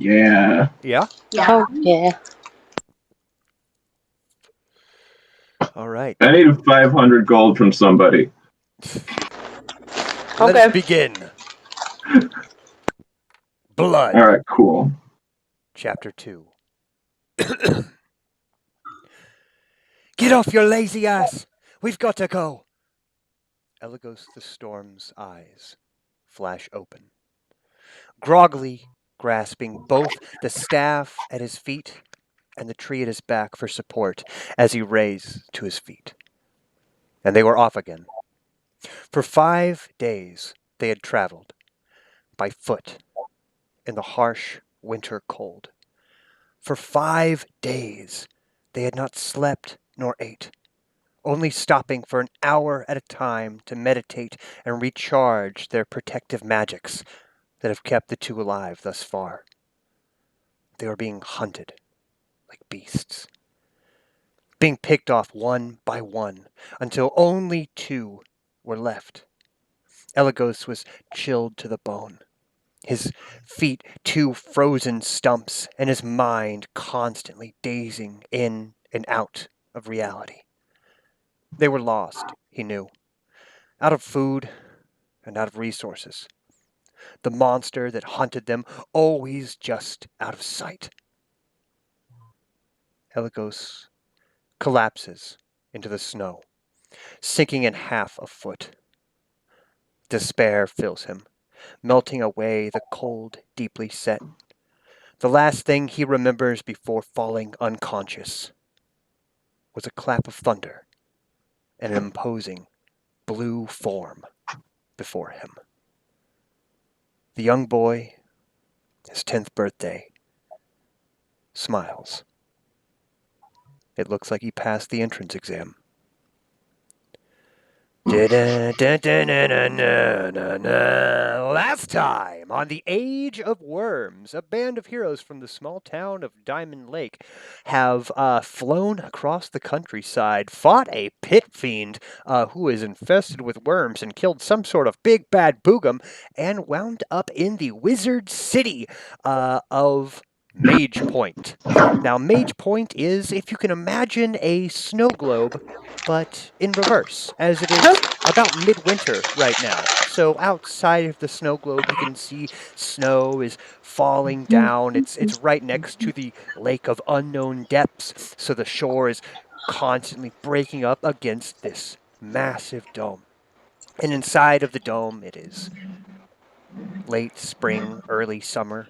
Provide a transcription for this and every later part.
Yeah. Yeah? Oh, yeah. All right. I need 500 gold from somebody. Let us Okay. begin. Blood. All right, cool. Chapter 2. Get off your lazy ass! We've got to go! Elagos the Storm's eyes flash open. Groggily grasping both the staff at his feet and the tree at his back for support as he raised to his feet. And they were off again. For 5 days they had traveled, by foot, in the harsh winter cold. For 5 days they had not slept nor ate, only stopping for an hour at a time to meditate and recharge their protective magics that have kept the two alive thus far. They were being hunted like beasts, being picked off one by one until only 2 were left. Elagos was chilled to the bone, his feet 2 frozen stumps, and his mind constantly dazing in and out of reality. They were lost, he knew, out of food and out of resources. The monster that hunted them always just out of sight. Elagos collapses into the snow, sinking in half a foot. Despair fills him, melting away the cold deeply set. The last thing he remembers before falling unconscious was a clap of thunder and an imposing blue form before him. The young boy, his 10th birthday, smiles. It looks like he passed the entrance exam. Last time on The Age of Worms, a band of heroes from the small town of Diamond Lake have flown across the countryside, fought a pit fiend who is infested with worms and killed some sort of big bad boogum, and wound up in the wizard city of Magepoint. Now, Magepoint is, if you can imagine, a snow globe, but in reverse, as it is about midwinter right now. So outside of the snow globe, you can see snow is falling down. It's right next to the lake of unknown depths, so the shore is constantly breaking up against this massive dome. And inside of the dome, it is late spring, early summer.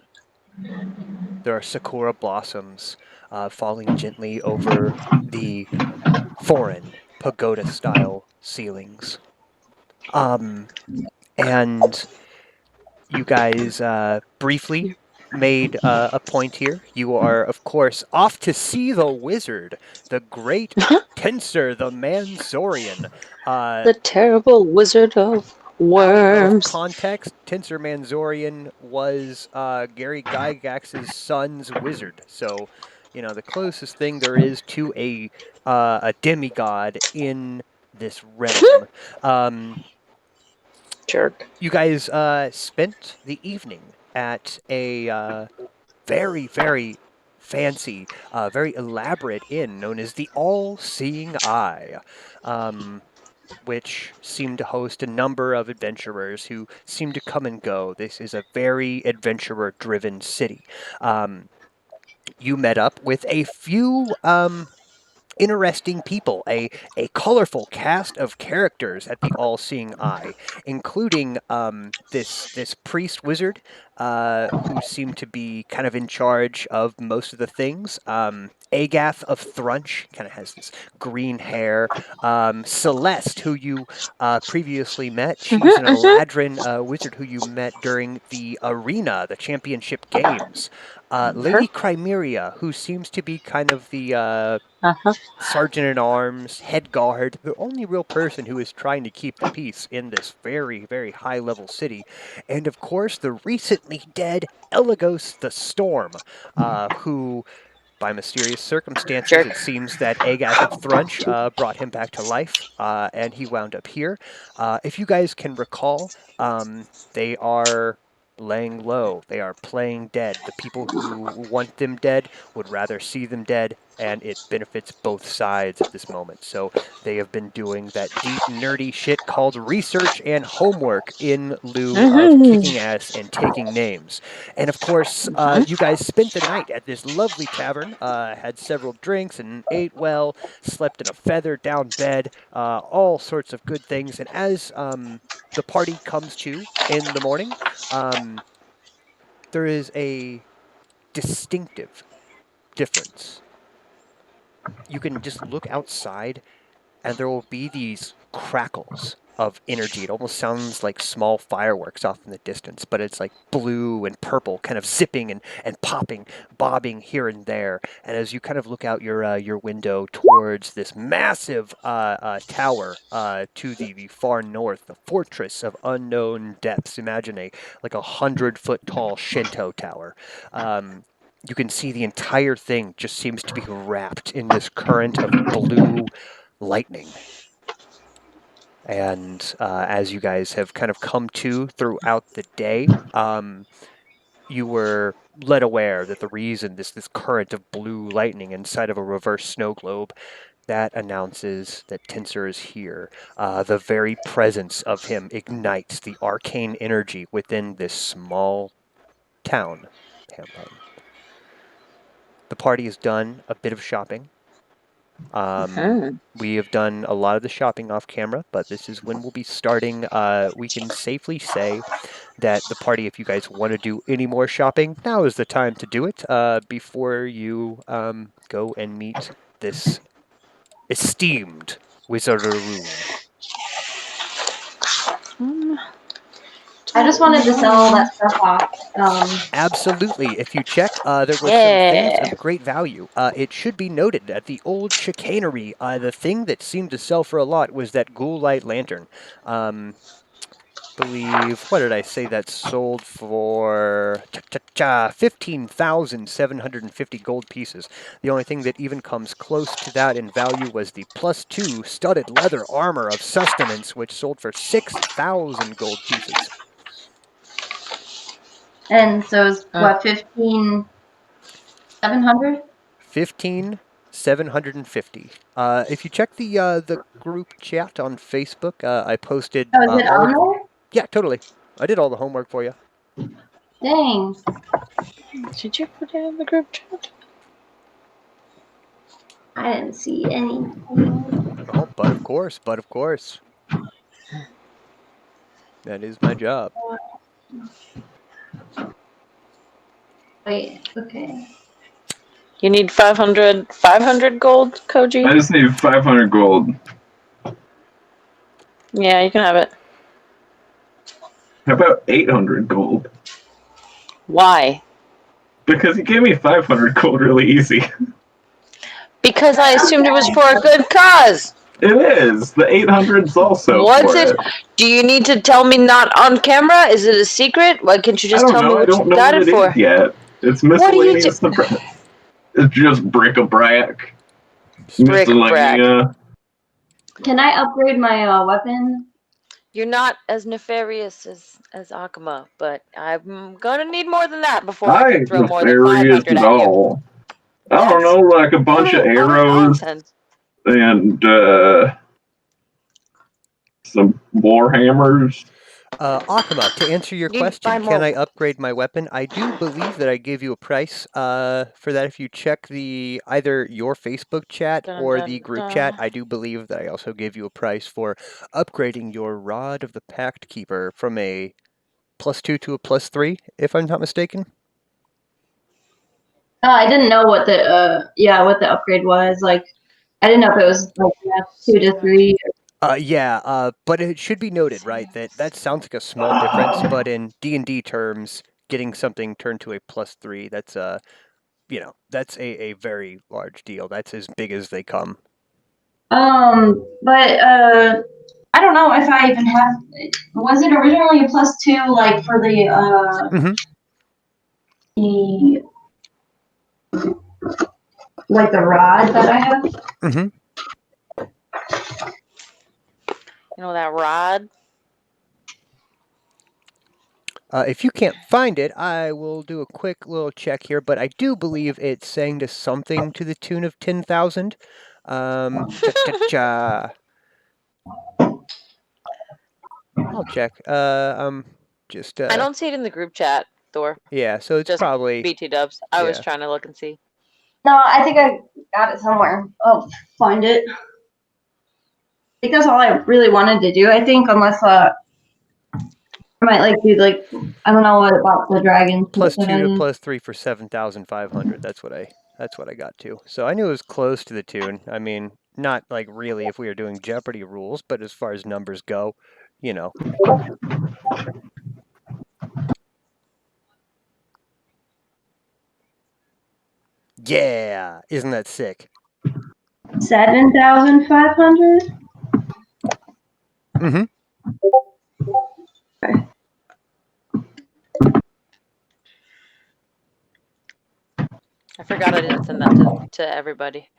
There are sakura blossoms falling gently over the foreign pagoda-style ceilings. And you guys briefly made a point here. You are, of course, off to see the wizard, the great Tensor the Manzorian. The terrible wizard of Out of worms. context, Tensor Manzorian was Gary Gygax's son's wizard. So, the closest thing there is to a demigod in this realm. Jerk. You guys spent the evening at a very, very fancy, very elaborate inn known as the All-Seeing Eye, which seemed to host a number of adventurers who seemed to come and go. This is a very adventurer-driven city. You met up with a few interesting people, a colorful cast of characters at the All-Seeing Eye, including this priest wizard who seemed to be kind of in charge of most of the things. Agath of Thrunch kind of has this green hair. Celeste, who you previously met, she's an Eladrin wizard who you met during the arena, the championship games. Lady Chimera, who seems to be kind of the Uh-huh. sergeant at arms, head guard, the only real person who is trying to keep the peace in this very, very high level city. And of course, the recently dead Elagos the Storm, who, by mysterious circumstances, Jerk. it seems that Agath of Thrunch brought him back to life, and he wound up here. If you guys can recall, they are laying low. They are playing dead. The people who want them dead would rather see them dead, and it benefits both sides at this moment. So they have been doing that deep, nerdy shit called research and homework in lieu of kicking ass and taking names. And of course, you guys spent the night at this lovely tavern, had several drinks and ate well, slept in a feather down bed, all sorts of good things. And as the party comes to in the morning, there is a distinctive difference. You can just look outside and there will be these crackles of energy. It almost sounds like small fireworks off in the distance, but it's like blue and purple, kind of zipping and popping, bobbing here and there. And as you kind of look out your window towards this massive tower to the far north, the fortress of unknown depths. Imagine like 100-foot tall Shinto tower. You can see the entire thing just seems to be wrapped in this current of blue lightning. And as you guys have kind of come to throughout the day, you were led aware that the reason this current of blue lightning inside of a reverse snow globe that announces that Tensor is here. The very presence of him ignites the arcane energy within this small town, Pampan. The party has done a bit of shopping. We have done a lot of the shopping off camera, but this is when we'll be starting. We can safely say that the party, if you guys want to do any more shopping, now is the time to do it before you go and meet this esteemed Wizardaroon. I just wanted to sell all that stuff off. Absolutely. If you check, there were some things of great value. It should be noted at the old chicanery, the thing that seemed to sell for a lot was that ghoul light lantern. Believe, what did I say that sold for? 15,750 gold pieces. The only thing that even comes close to that in value was the +2 studded leather armor of sustenance, which sold for 6,000 gold pieces. And so it's what, 15,700? 15,750. If you check the group chat on Facebook, I posted. Oh, is it on there? Yeah, totally. I did all the homework for you. Dang. Did you put it in the group chat? I didn't see any. Oh, but of course. That is my job. Wait, okay. You need 500 gold, Koji? I just need 500 gold. Yeah, you can have it. How about 800 gold? Why? Because he gave me 500 gold really easy. Because I assumed it was for a good cause. It is. The 800's also What's for it? Do you need to tell me not on camera? Is it a secret? Why can't you just tell me what you got it for? Yet. It's miscellaneous. It's just bric-a-brac. Miscellanea. Can I upgrade my weapon? You're not as nefarious as Akuma, but I'm gonna need more than that before I can throw more than 500 at you. I don't know, like a bunch of arrows and some warhammers. Akuma, to answer your question, can I upgrade my weapon? I do believe that I gave you a price for that. If you check either your Facebook chat or the group chat, I do believe that I also gave you a price for upgrading your Rod of the Pact Keeper from a +2 to a +3, if I'm not mistaken. I didn't know what the upgrade was. Like, I didn't know if it was like 2 to 3. But it should be noted, right, that sounds like a small difference, but in D&D terms, getting something turned to a +3, that's that's a very large deal. That's as big as they come. But I don't know if I even have. Was it originally a +2, like for the the rod that I have? Mm-hmm. You know that rod? If you can't find it, I will do a quick little check here, but I do believe it's saying to something to the tune of 10,000. Cha-cha-cha. I'll check. Just I don't see it in the group chat, Thor. yeah, so it's Just probably BT dubs. I was yeah. trying to look and see. No, I think I got it somewhere. I'll find it. I think that's all I really wanted to do. I think unless I might like do like I don't know what about the dragon. +2 to +3 for 7,500. That's what I got to. So I knew it was close to the tune. I mean, not like really if we were doing Jeopardy rules, but as far as numbers go, you know. Yeah, isn't that sick? 7,500. Mm-hmm. I forgot I didn't send that to everybody.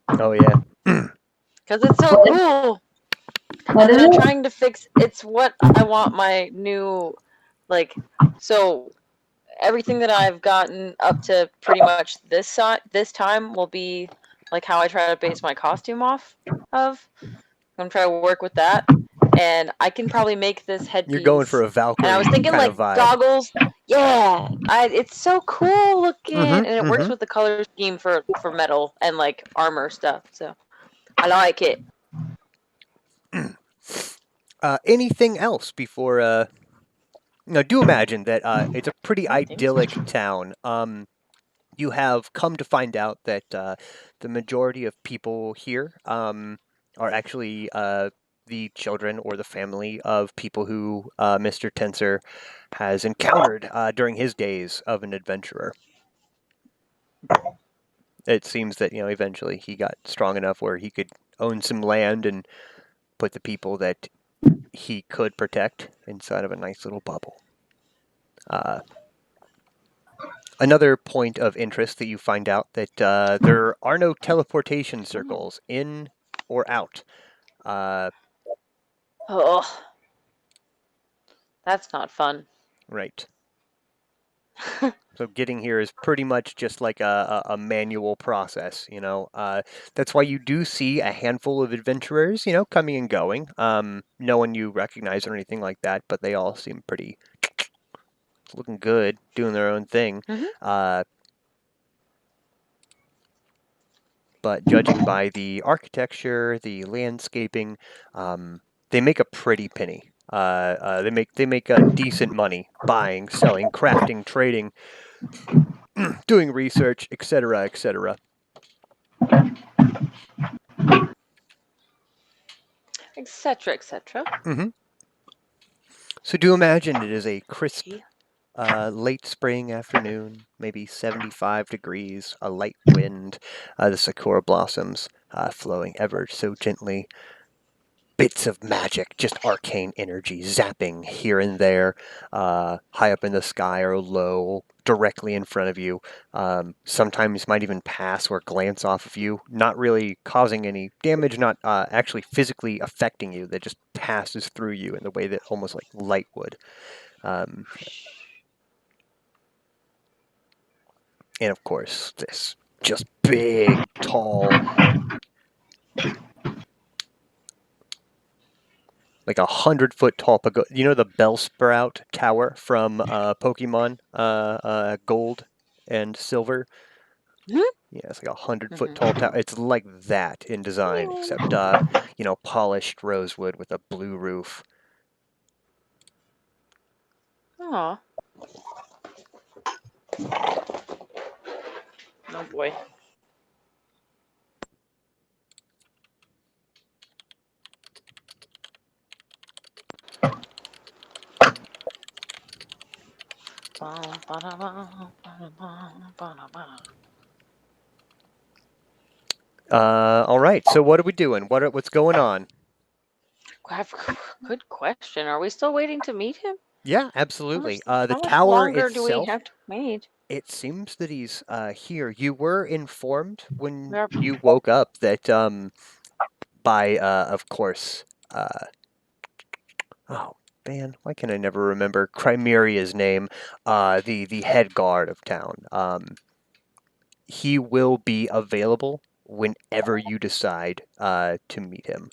Oh yeah. Because it's so cool. What And is I'm it? trying to fix. It's what I want my new, like. So everything that I've gotten up to pretty much this time will be like how I try to base my costume off of. I'm trying to work with that, and I can probably make this headpiece. You're going for a Valkyrie And I was thinking kind like of vibe. goggles. Yeah, it's so cool looking, Mm-hmm, and it works with the color scheme for metal and like armor stuff. So I like it. Anything else before? Now, do imagine that it's a pretty idyllic town. You have come to find out that the majority of people here are actually the children or the family of people who Mr. Tensor has encountered during his days of an adventurer. It seems that eventually he got strong enough where he could own some land and put the people that he could protect inside of a nice little bubble. Another point of interest that you find out that there are no teleportation circles in or out. Oh, that's not fun. Right. So getting here is pretty much just like a manual process, That's why you do see a handful of adventurers, coming and going. No one you recognize or anything like that, but they all seem pretty looking good, doing their own thing. But judging by the architecture, the landscaping, they make a pretty penny. They make a decent money buying, selling, crafting, trading, doing research, etc., etc. Etc. Etc. Mm-hmm. So do imagine it is a crisp, late spring afternoon, maybe 75 degrees, a light wind, the sakura blossoms flowing ever so gently. Bits of magic, just arcane energy zapping here and there, high up in the sky or low, directly in front of you. Sometimes might even pass or glance off of you, not really causing any damage, not actually physically affecting you. That just passes through you in the way that almost like light would. And of course, this just big, tall, like 100-foot tall pagoda. You know the Bellsprout Tower from Pokemon Gold and Silver? Mm-hmm. Yeah, it's like 100-foot tall tower. It's like that in design, except polished rosewood with a blue roof. Aw. Oh boy. All right. So what are we doing? What's going on? Good question. Are we still waiting to meet him? Yeah, absolutely. How The much tower longer do we itself. have to wait? It seems that he's here. You were informed when Yep. you woke up that by of course oh man, why can I never remember Crimeria's name? The head guard of town. He will be available whenever you decide to meet him.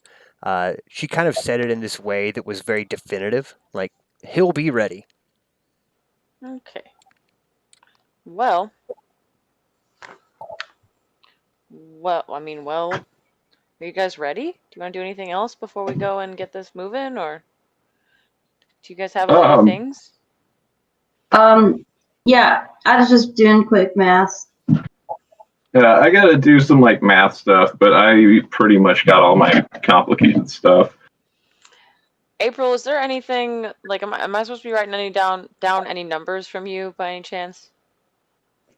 She kind of said it in this way that was very definitive, like, he'll be ready. Okay. Well, are you guys ready? Do you want to do anything else before we go and get this moving, or do you guys have other things? Yeah, I was just doing quick math. Yeah, I gotta do some like math stuff, but I pretty much got all my complicated stuff. April, is there anything like am I supposed to be writing down any numbers from you by any chance?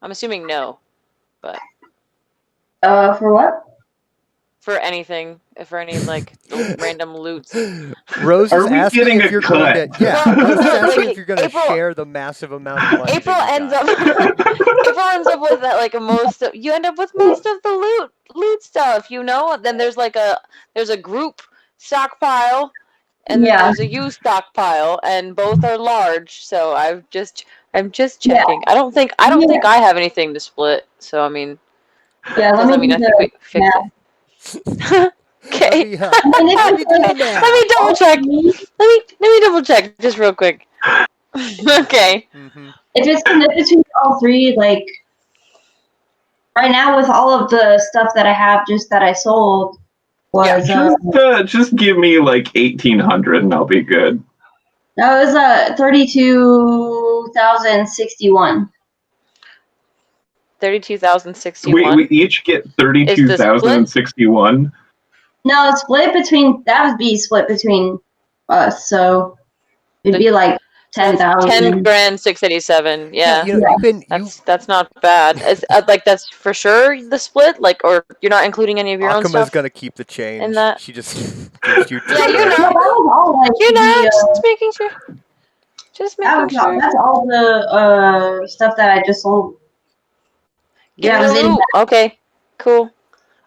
I'm assuming no, but For what? for anything, for any like random loots. Rose is Are we asking getting if a you're cut? going to. Yeah, Well, Rose is look, asking like, if you're going to April- share the massive amount of money. April that you ends got. up with that like you end up with most of the loot stuff, you know? Then there's a group stockpile and then Yeah. there's a used stockpile and both are large, so I'm just checking. I don't think I have anything to split, so I mean Yeah, let because me I mean do I think we the fixed math. it. Okay. Let me do the math. Let me double check. Let me double check just real quick. Okay. Mm-hmm. If it's connected between all three, like right now with all of the stuff that I have just that I sold was Just give me like 1,800 and I'll be good. that was 32,061. 32,061. We each get 32,061. No, split between that would be split between us, so it'd be like 10,000. 10 grand 687. Yeah. You know, That's not bad. Like that's for sure the split. Like, or you're not including any of your own Akuma's stuff. gonna keep the change. in that. She just gives you. Yeah, you No, know. that was all like Just making sure. Just making sure. that's all the stuff that I just sold. Give Yeah, me it was the in loot. Okay. Cool.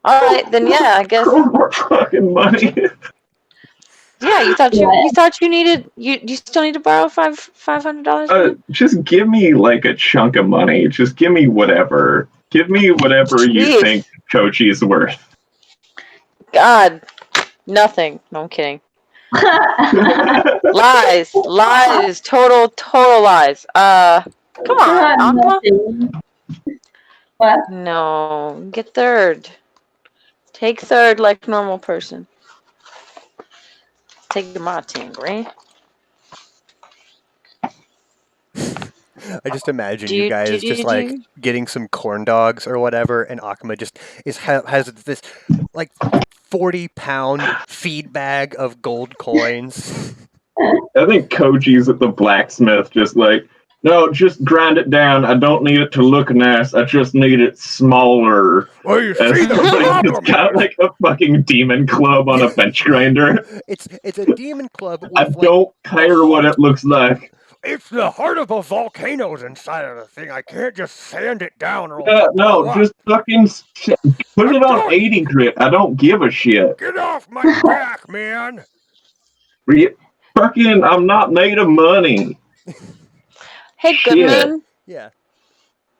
All right, then yeah, I guess. More fucking money. Yeah, you thought you needed you still need to borrow $500. Just give me like a chunk of money. Just give me whatever. Give me whatever you Jeez. think Kochi's worth. God, nothing. No, I'm kidding. Lies, total lies. Come on, Aqua. What? No, get third. Take third like normal person. Take my team, right? I just imagine you guys just like getting some corn dogs or whatever, and Akuma just has this like 40-pound feed bag of gold coins. I think Koji's at the blacksmith, just like, no, just grind it down. I don't need it to look nice. I just need it smaller. Well, you see the problem. It's got like a fucking demon club on a bench grinder. It's a demon club. With, I don't care what it looks like. It's the heart of a volcano's inside of the thing. I can't just sand it down or no, just fucking put it on 80 grit. I don't give a shit. Get off my back, man. Fucking, I'm not made of money. Hey, Goodman. Yeah.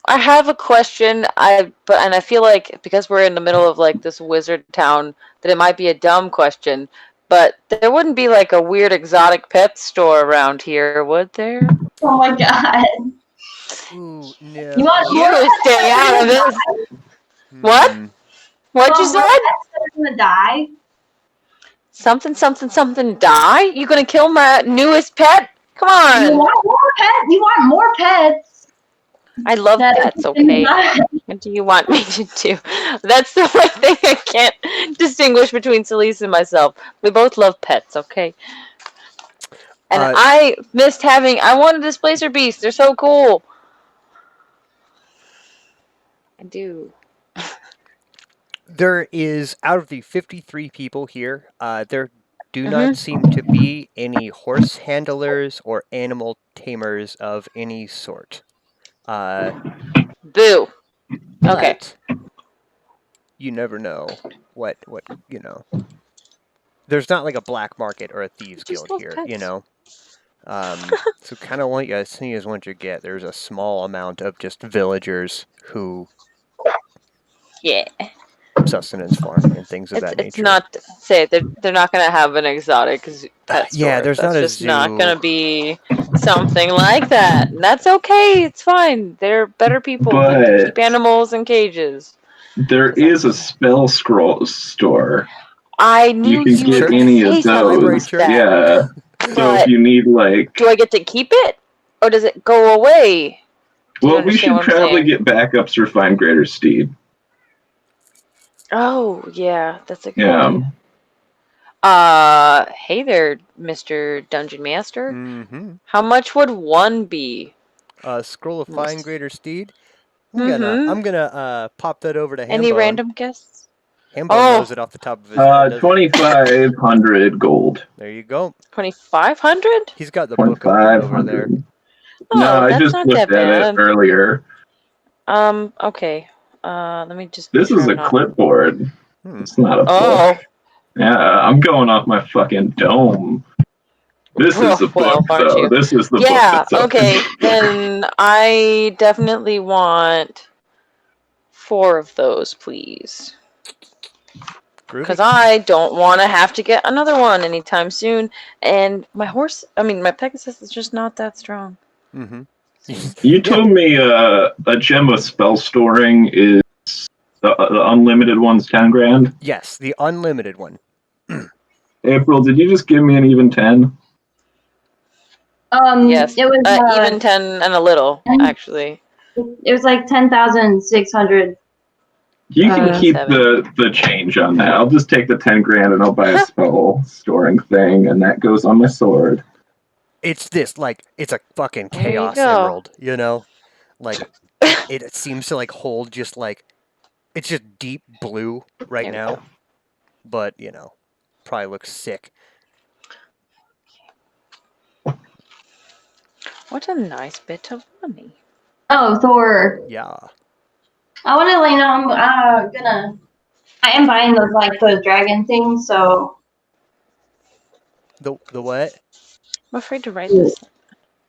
I have a question. And I feel like because we're in the middle of like this wizard town, that it might be a dumb question. But there wouldn't be like a weird exotic pet store around here, would there? Oh my god. Ooh, no. You want You stay out of this. What? What'd you say? Gonna die? Something die? You gonna kill my newest pet? Come on. You want more pets? You want more pets? I love pets, okay? What do you want me to do? That's the one thing I can't distinguish between Celise and myself. We both love pets, okay? And I wanted Displacer Beasts. They're so cool. I do. There is, out of the 53 people here, there do not seem to be any horse handlers or animal tamers of any sort. Boo. Okay. You never know what you know. There's not like a black market or a thieves guild here, pets. you know. So kind of want you to see is what you get. There's a small amount of just villagers who Yeah. sustenance farm and things of that It's nature. not say they're not gonna have an exotic pet store. Yeah, there's That's not a just not zoo. gonna be something like that. And that's okay. It's fine. They're better people than to keep But animals in cages. there 'Cause is a that's- spell scroll store. I You knew can you were get Church? gonna any say of something Library those. like church? that. Yeah. So if But you need like, do I get to keep it, or does it go away? Do you well, we understand should what I'm probably saying? get backups or find greater steed. Oh yeah, that's a good Yeah. idea. Hey there, Mr. Dungeon Master. Mm-hmm. How much would one be? Scroll of Find Greater Steed. I'm Mm-hmm. gonna pop that over to Any Hambone. random guesses? Hambone knows Oh, it off the top of his head, doesn't he? 2,500 gold. There you go. 2,500? He's got the book open over there. 2,500. No, Oh, I that's just not looked that at it bad. earlier. Okay. Let me just make This sure is I'm a not. clipboard. Hmm. It's not a book. Oh, Yeah, I'm going off my fucking dome. This is the well, book, aren't though. you? This is the book Yeah, that's open. okay. Then I definitely want 4 of those, please. Because Groovy. I don't want to have to get another one anytime soon. And my Pegasus is just not that strong. Mm-hmm. You Yeah. told me a gem of spell storing is the unlimited one's 10 grand. Yes, the unlimited one. April, did you just give me an even 10? Yes, It was even 10 and a little, actually. it was like 10,600. You can keep 7. the change on that. I'll just take the 10 grand and I'll buy a spell storing thing, and that goes on my sword. It's this, like, it's a fucking There you chaos go. emerald, you know? Like, it seems to, like, hold just, like, it's just deep blue right There we now. go. But, you know, probably looks sick. What a nice bit of money. Oh, Thor. Yeah. I want to let you know I am buying those dragon things, so The what? I'm afraid to write this. the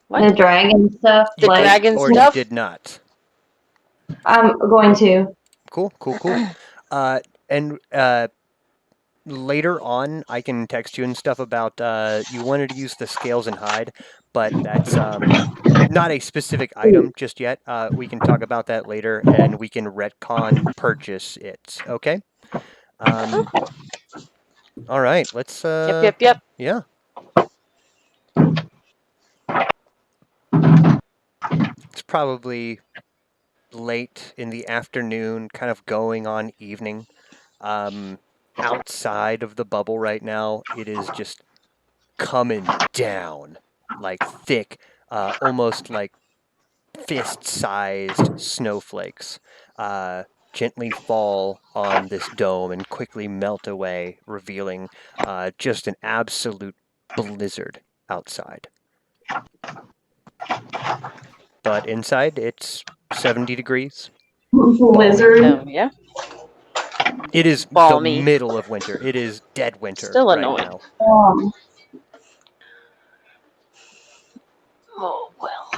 What? dragon stuff. You The did dragon or you stuff? did not? I'm going to. Cool. And later on, I can text you and stuff about you wanted to use the scales and hide, but that's not a specific item just yet. We can talk about that later, and we can retcon purchase it. Okay. All right. Let's. Yep. Yeah. It's probably late in the afternoon, kind of going on evening. Outside of the bubble right now, it is just coming down like thick, almost like fist-sized snowflakes gently fall on this dome and quickly melt away, revealing just an absolute blizzard outside. But inside, it's 70 degrees. Blizzard. Oh, yeah. It is Balmy. the middle of winter. It is dead winter Still right annoying. now. Oh, well.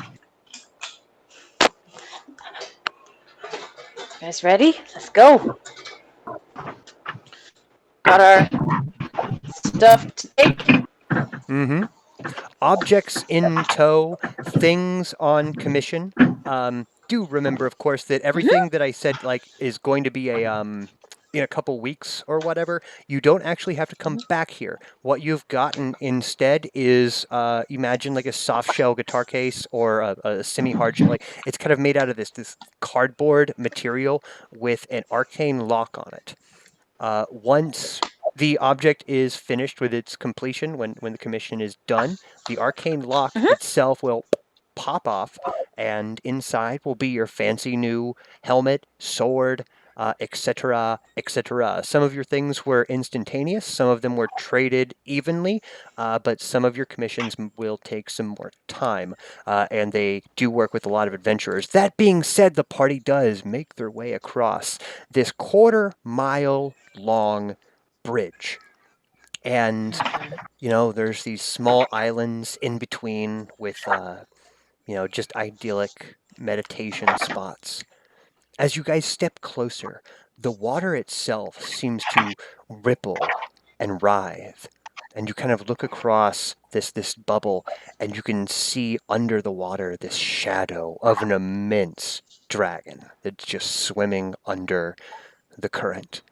You guys ready? Let's go. Got our stuff to take. Mm-hmm. Objects in tow, things on commission. Do remember, of course, that everything that I said is going to be a in a couple weeks or whatever. You don't actually have to come back here. What you've gotten instead is imagine like a soft shell guitar case or a semi hard shell. Like it's kind of made out of this cardboard material with an arcane lock on it. Once the object is finished with its completion, when the commission is done, the arcane lock itself will pop off, and inside will be your fancy new helmet, sword, etc., etc. Some of your things were instantaneous, some of them were traded evenly, but some of your commissions will take some more time, and they do work with a lot of adventurers. That being said, the party does make their way across this quarter-mile long bridge. And, Okay. there's these small islands in between with, just idyllic meditation spots. As you guys step closer, the water itself seems to ripple and writhe. And you kind of look across this bubble, and you can see under the water this shadow of an immense dragon that's just swimming under the current.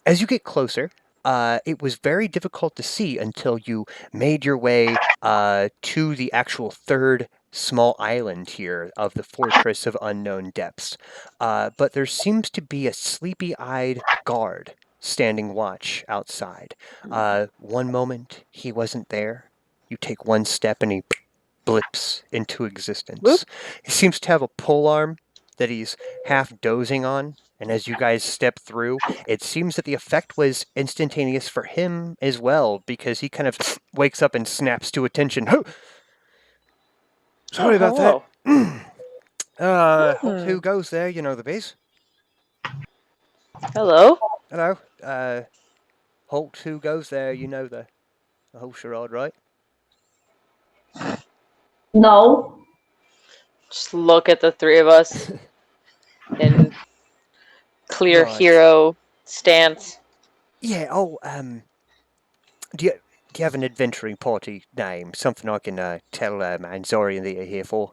As you get closer, it was very difficult to see until you made your way to the actual third small island here of the Fortress of Unknown Depths. But there seems to be a sleepy-eyed guard standing watch outside. One moment he wasn't there. You take one step and he blips into existence. Whoop. He seems to have a polearm that he's half dozing on, and as you guys step through, it seems that the effect was instantaneous for him as well, because he kind of wakes up and snaps to attention. Sorry about that. Halt who goes there, you know the base. Hello. Hello. Halt who goes there, you know the whole charade, right? No. Just look at the three of us in clear Right. hero stance. Yeah, do you have an adventuring party name? Something I can tell Manzorian that you're here for?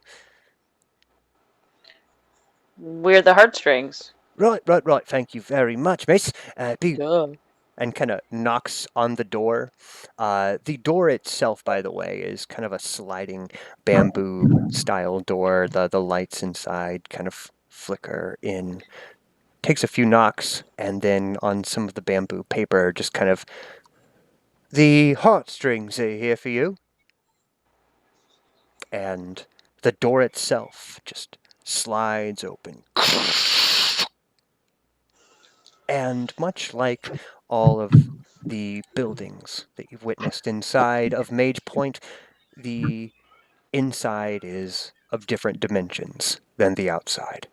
We're the heartstrings. Right. Thank you very much, miss. Duh. And kind of knocks on the door. The door itself, by the way, is kind of a sliding bamboo-style door. The lights inside kind of flicker in. Takes a few knocks, and then on some of the bamboo paper, just kind of, the heartstrings are here for you. And the door itself just slides open. And much like all of the buildings that you've witnessed inside of Magepoint, the inside is of different dimensions than the outside.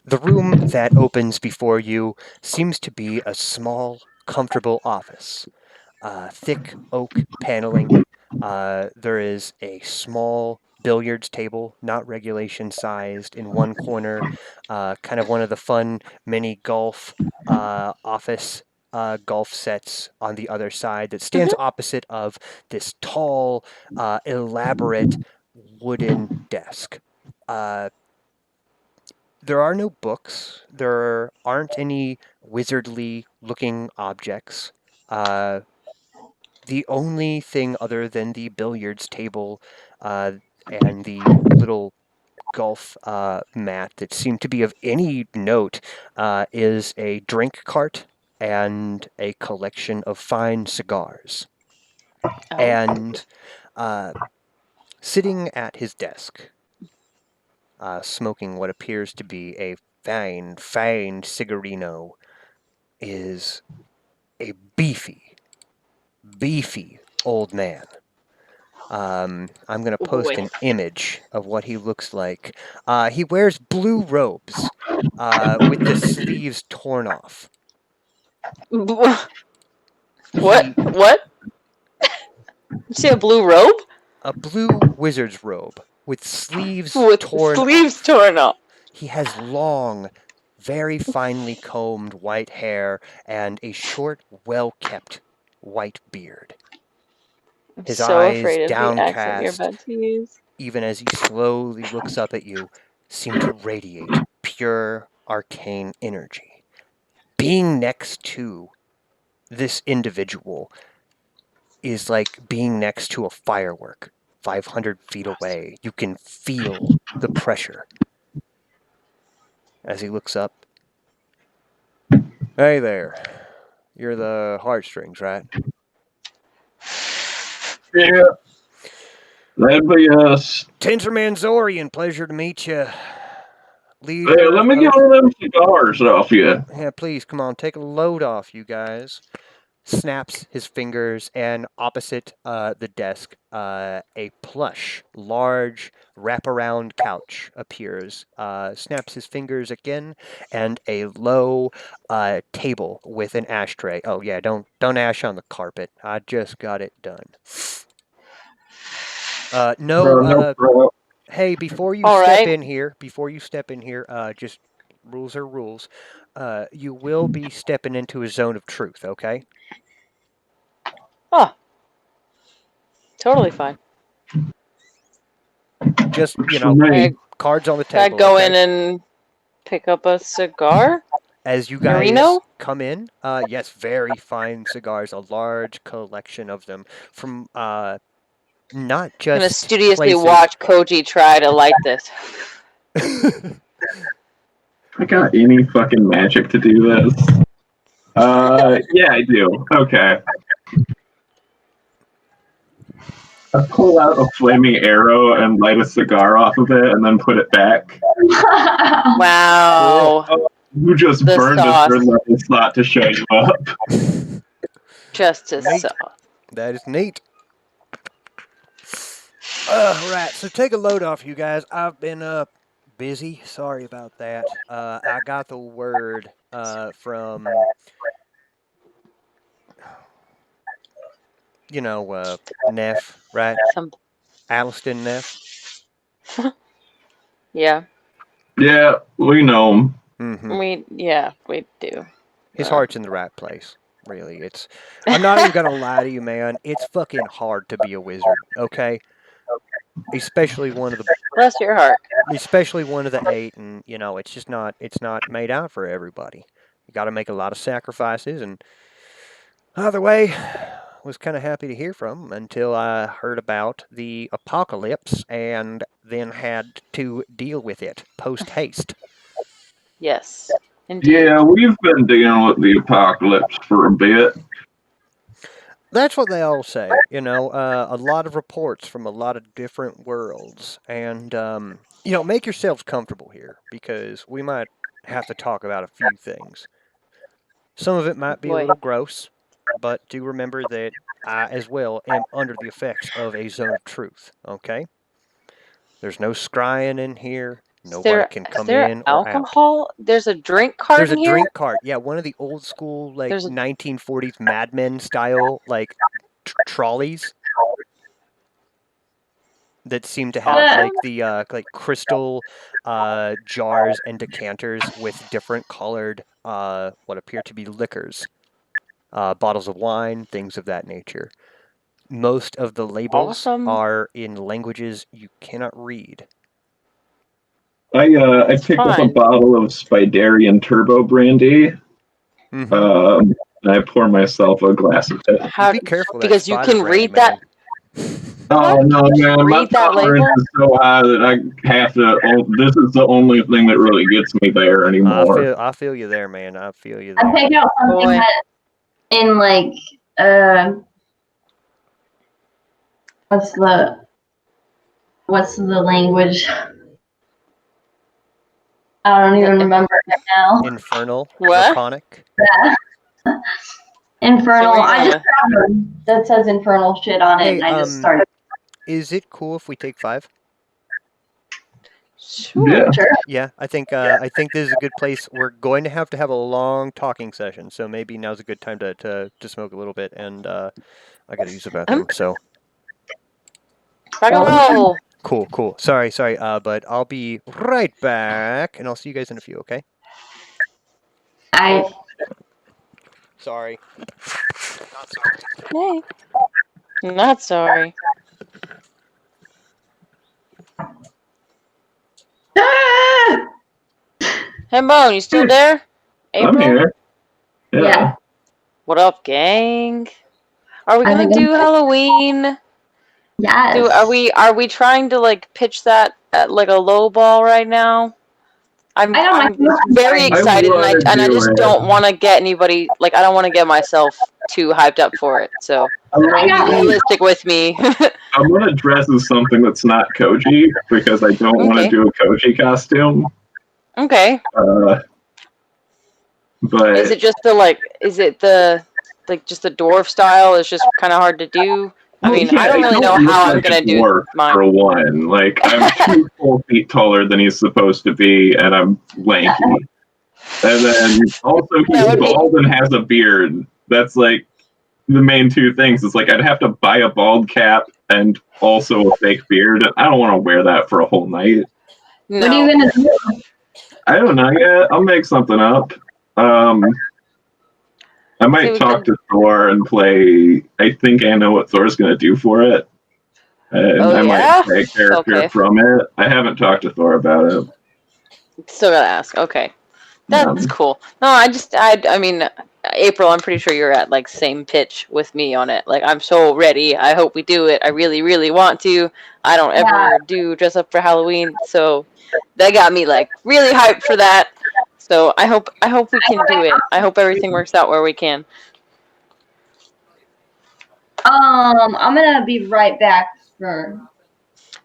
The room that opens before you seems to be a small, comfortable office. Thick oak paneling. There is a small billiards table, not regulation sized, in one corner. Kind of one of the fun mini golf office golf sets on the other side that stands opposite of this tall, elaborate wooden desk. There are no books. There aren't any wizardly looking objects. The only thing other than the billiards table and the little golf mat that seem to be of any note is a drink cart and a collection of fine cigars. Oh. And sitting at his desk, smoking what appears to be a fine cigarino, is a beefy old man. I'm going to post an image of what he looks like. He wears blue robes with the sleeves torn off. What? He- What? You see a blue robe? A blue wizard's robe with sleeves With torn sleeves off. torn off. He has long, very finely combed white hair and a short, well-kept white beard. I'm His so eyes, afraid of the accent you're downcast, about to use. even as he slowly looks up at you, seem to radiate pure arcane energy. Being next to this individual is like being next to a firework 500 feet away. You can feel the pressure. As he looks up, "Hey there. You're the heartstrings, right?" Yeah. That'd be us. "Tinser Manzorian, pleasure to meet you. Hey, Leader let me get of..." one of them cigars off you. Yeah, please, come on, take a load off, you guys. snaps his fingers, and opposite the desk, a plush, large, wraparound couch appears. Snaps his fingers again, and a low table with an ashtray. Oh yeah, don't ash on the carpet. I just got it done. No, bro. Hey, before you All step right. in here, just rules are rules. You will be stepping into a zone of truth, okay? Oh, totally fine. Just, Sweet. cards on the Can I table, go okay? in and pick up a cigar? As you guys Norino? come in, yes, very fine cigars, a large collection of them from not I'm just gonna studiously places. watch Koji try to light this. I got any fucking magic to do this? Yeah, I do. Okay. I pull out a flaming arrow and light a cigar off of it, and then put it back. Wow. You just The burned sauce. a third level slot to show you up. Just a Neat. sauce. That is neat. Right, so take a load off, you guys. I've been busy. Sorry about that. I got the word from Neff, right? Some. Aliston Neff. Yeah. Yeah, we know him. Mm-hmm. We do. His heart's in the right place. Really, I'm not even gonna lie to you, man. It's fucking hard to be a wizard. Okay, especially one of the Bless your heart. 8, and it's just not. It's not made out for everybody. You got to make a lot of sacrifices, and either way, was kind of happy to hear from him until I heard about the apocalypse and then had to deal with it post haste. Yes. Indeed. Yeah, we've been dealing with the apocalypse for a bit. That's what they all say, a lot of reports from a lot of different worlds. And, make yourselves comfortable here because we might have to talk about a few things. Some of it might be a Boy. little gross, but do remember that I, as well, am under the effects of a zone of truth, okay? There's no scrying in here. Nobody can come in or out. Alcohol? There's a drink cart There's a in here? drink cart. Yeah, one of the old school, like, There's a- 1940s Mad Men style, like, trolleys that seem to have like the like crystal jars and decanters with different colored what appear to be liquors, bottles of wine, things of that nature. Most of the labels Awesome. are in languages you cannot read. I picked up a fine. bottle of Spiderian Turbo Brandy. Mm-hmm. And I pour myself a glass of it. How, Be careful, that because you spider can brandy, read that. Oh What? no, You man! My read that tolerance label? is so high that I have to. This is the only thing that really gets me there anymore. I feel you there, man. I feel you I there. picked out something Boy. that in like what's the language? I don't even remember it now. Infernal, What? draconic. Infernal. So we're I just gonna- found one that says infernal shit on it, Hey, and I just started. Is it cool if we take 5? Sure. Yeah. Sure. Yeah, I think this is a good place. We're going to have a long talking session, so maybe now's a good time to smoke a little bit. And I got to use the bathroom. So Rock and roll. cool. Sorry. But I'll be right back, and I'll see you guys in a few. Okay? Sorry. Not sorry. Hey. Not sorry. Ah! Hey, Bone, you still there? April? I'm here. Yeah. What up, gang? Are we I gonna think do Halloween? Yes. Are we trying to like pitch that at like a low ball right now? I'm very excited, and I just don't want to get anybody, like, I don't want to get myself too hyped up for it. So be realistic with me. I'm gonna dress as something that's not Koji because I don't want to do a Koji costume. Okay. But Is it just the like just the dwarf style is just kind of hard to do. I Well, mean, yeah, I don't really know look how I'm like gonna a do dwarf, mine. for one. Like, I'm 2 full feet taller than he's supposed to be, and I'm lanky. And then also That he's would be bald and has a beard. That's like the main 2 things. It's like I'd have to buy a bald cap and also a fake beard. I don't want to wear that for a whole night. What are you no. gonna do? I don't know yet. I'll make something up. I See, might we talk could. to Thor and play. I think I know what Thor's going to do for it. And Oh I might yeah. play a character Okay. from it. I haven't talked to Thor about it. Still gotta ask. Okay. That's cool. No, I mean, April, I'm pretty sure you're at like same pitch with me on it. Like, I'm so ready. I hope we do it. I really, really want to. I don't Yeah. ever do dress up for Halloween, so that got me like really hyped for that. So I hope we can do it. I hope everything works out where we can. I'm gonna be right back for.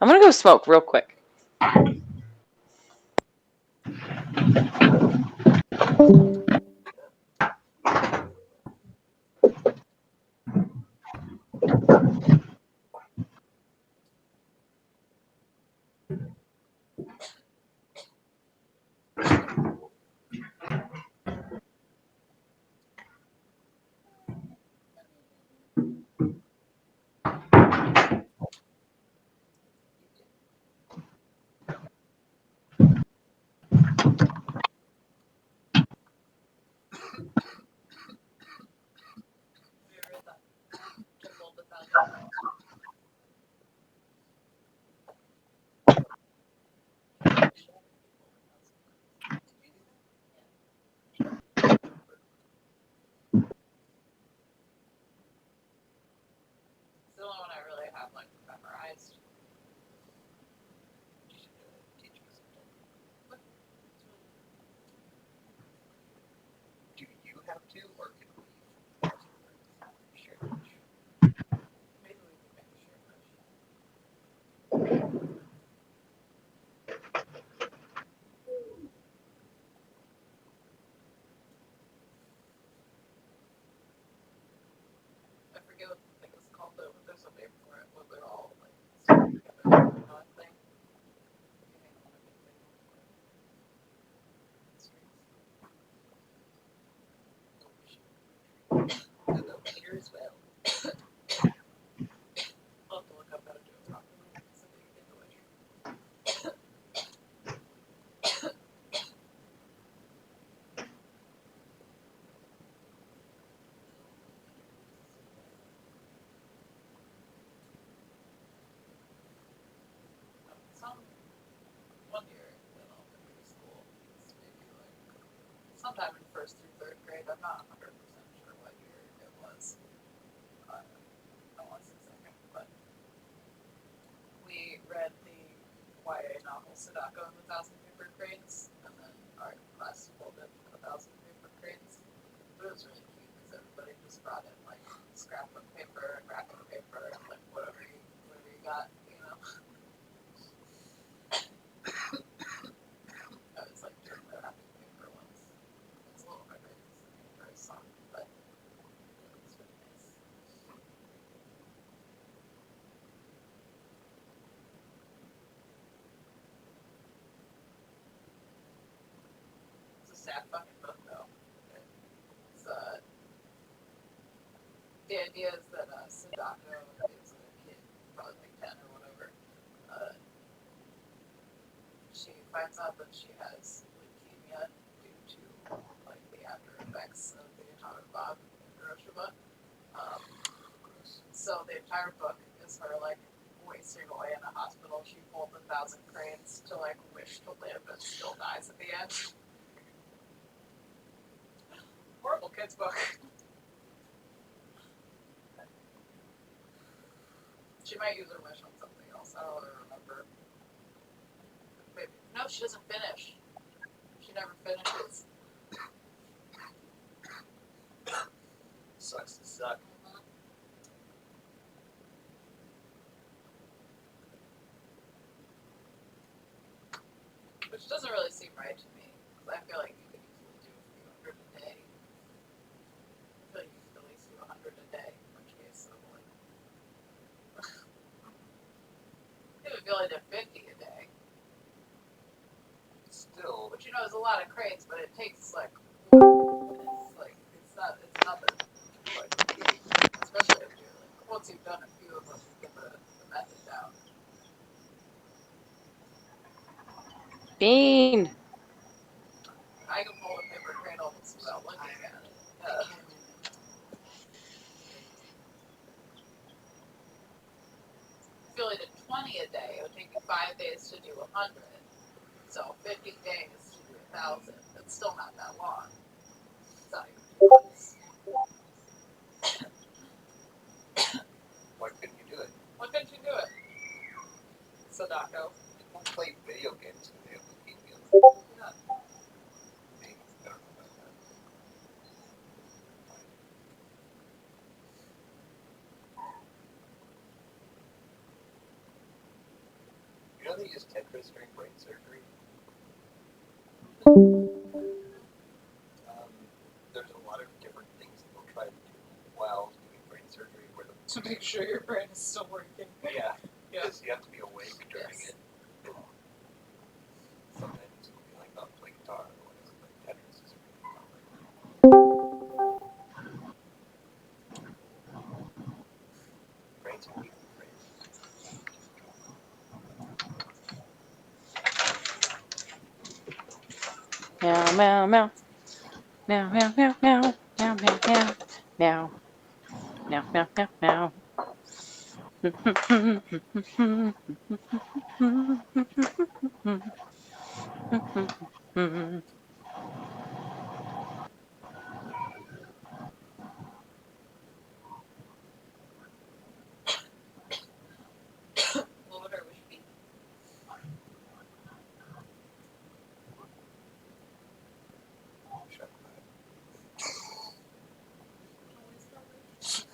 I'm gonna go smoke real quick. crates, but it takes like it's nothing. Like, especially if you're like once you've done a few of them, you get the method down. Bean. I can pull a paper crate almost without looking at it. If you only did 20 a day, it would take you 5 days to do 100. So 50 days to do 1,000. That's still not that long. It's not even 2 months. Why couldn't you do it? Why couldn't you do it? Sadako. People play video games and they have to keep you. Yeah. Maybe. I don't know about that. You know they use Tetris during brain surgery? There's a lot of different things that they'll try to do while doing brain surgery where the To make sure your brain is still working. yeah, Yeah. because you have to be awake during Yes. it. Sometimes it'll be like not play guitar or whatever, but Tetris is really common. Brains are people brains. Meow, meow, meow. Meow, meow, meow, meow. Meow, meow, meow. Meow. Meow, meow, meow, meow. What would our wish be? Shut Always the wish.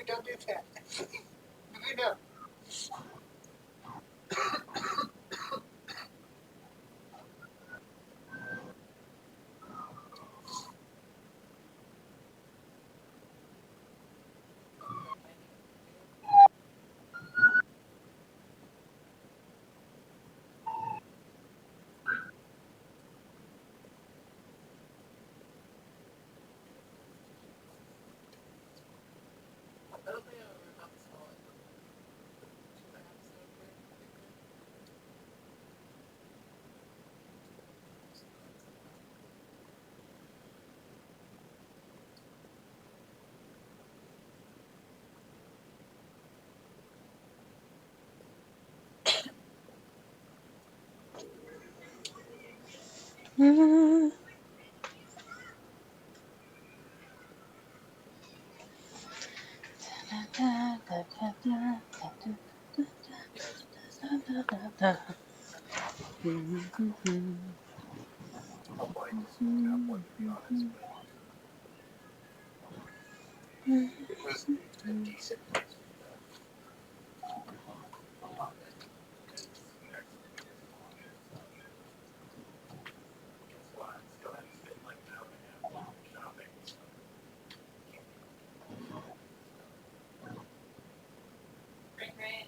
Don't do that. No. I don't think I've ever done small like 2.5 centimeters. I'll buy just tap one to be honest, but it was a decent price for that. Because guess what? Still had to spend like an hour and a half shopping. So. Great, great.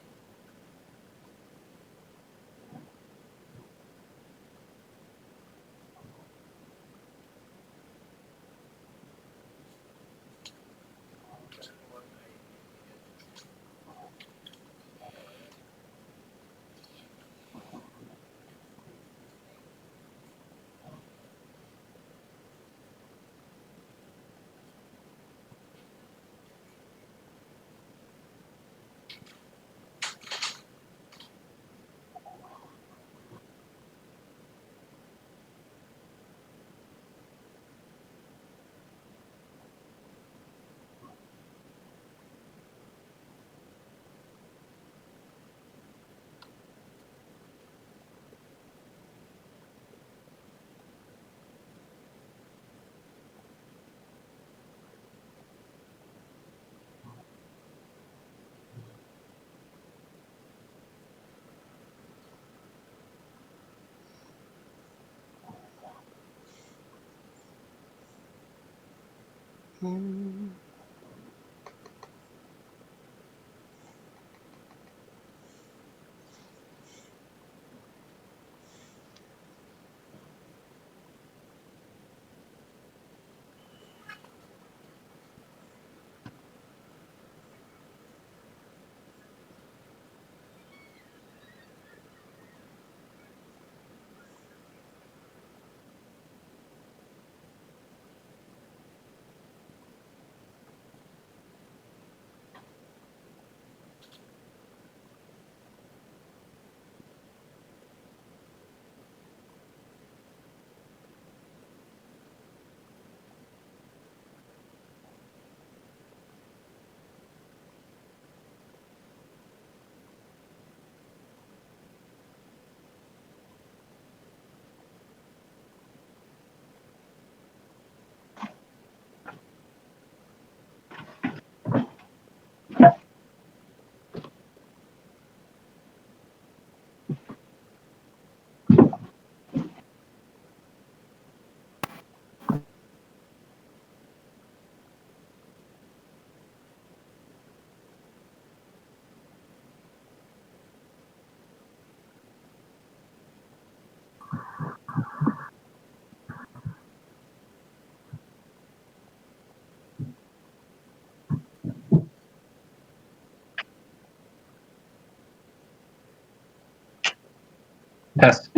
Test.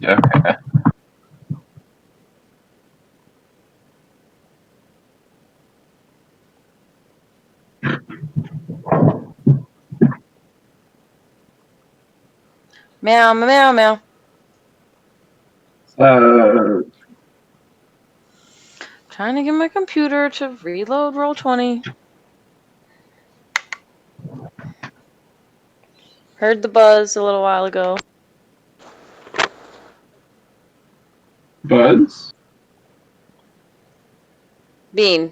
Okay. Meow, meow, meow. Trying to get my computer to reload Roll20. Heard the buzz a little while ago. Buds? Bean.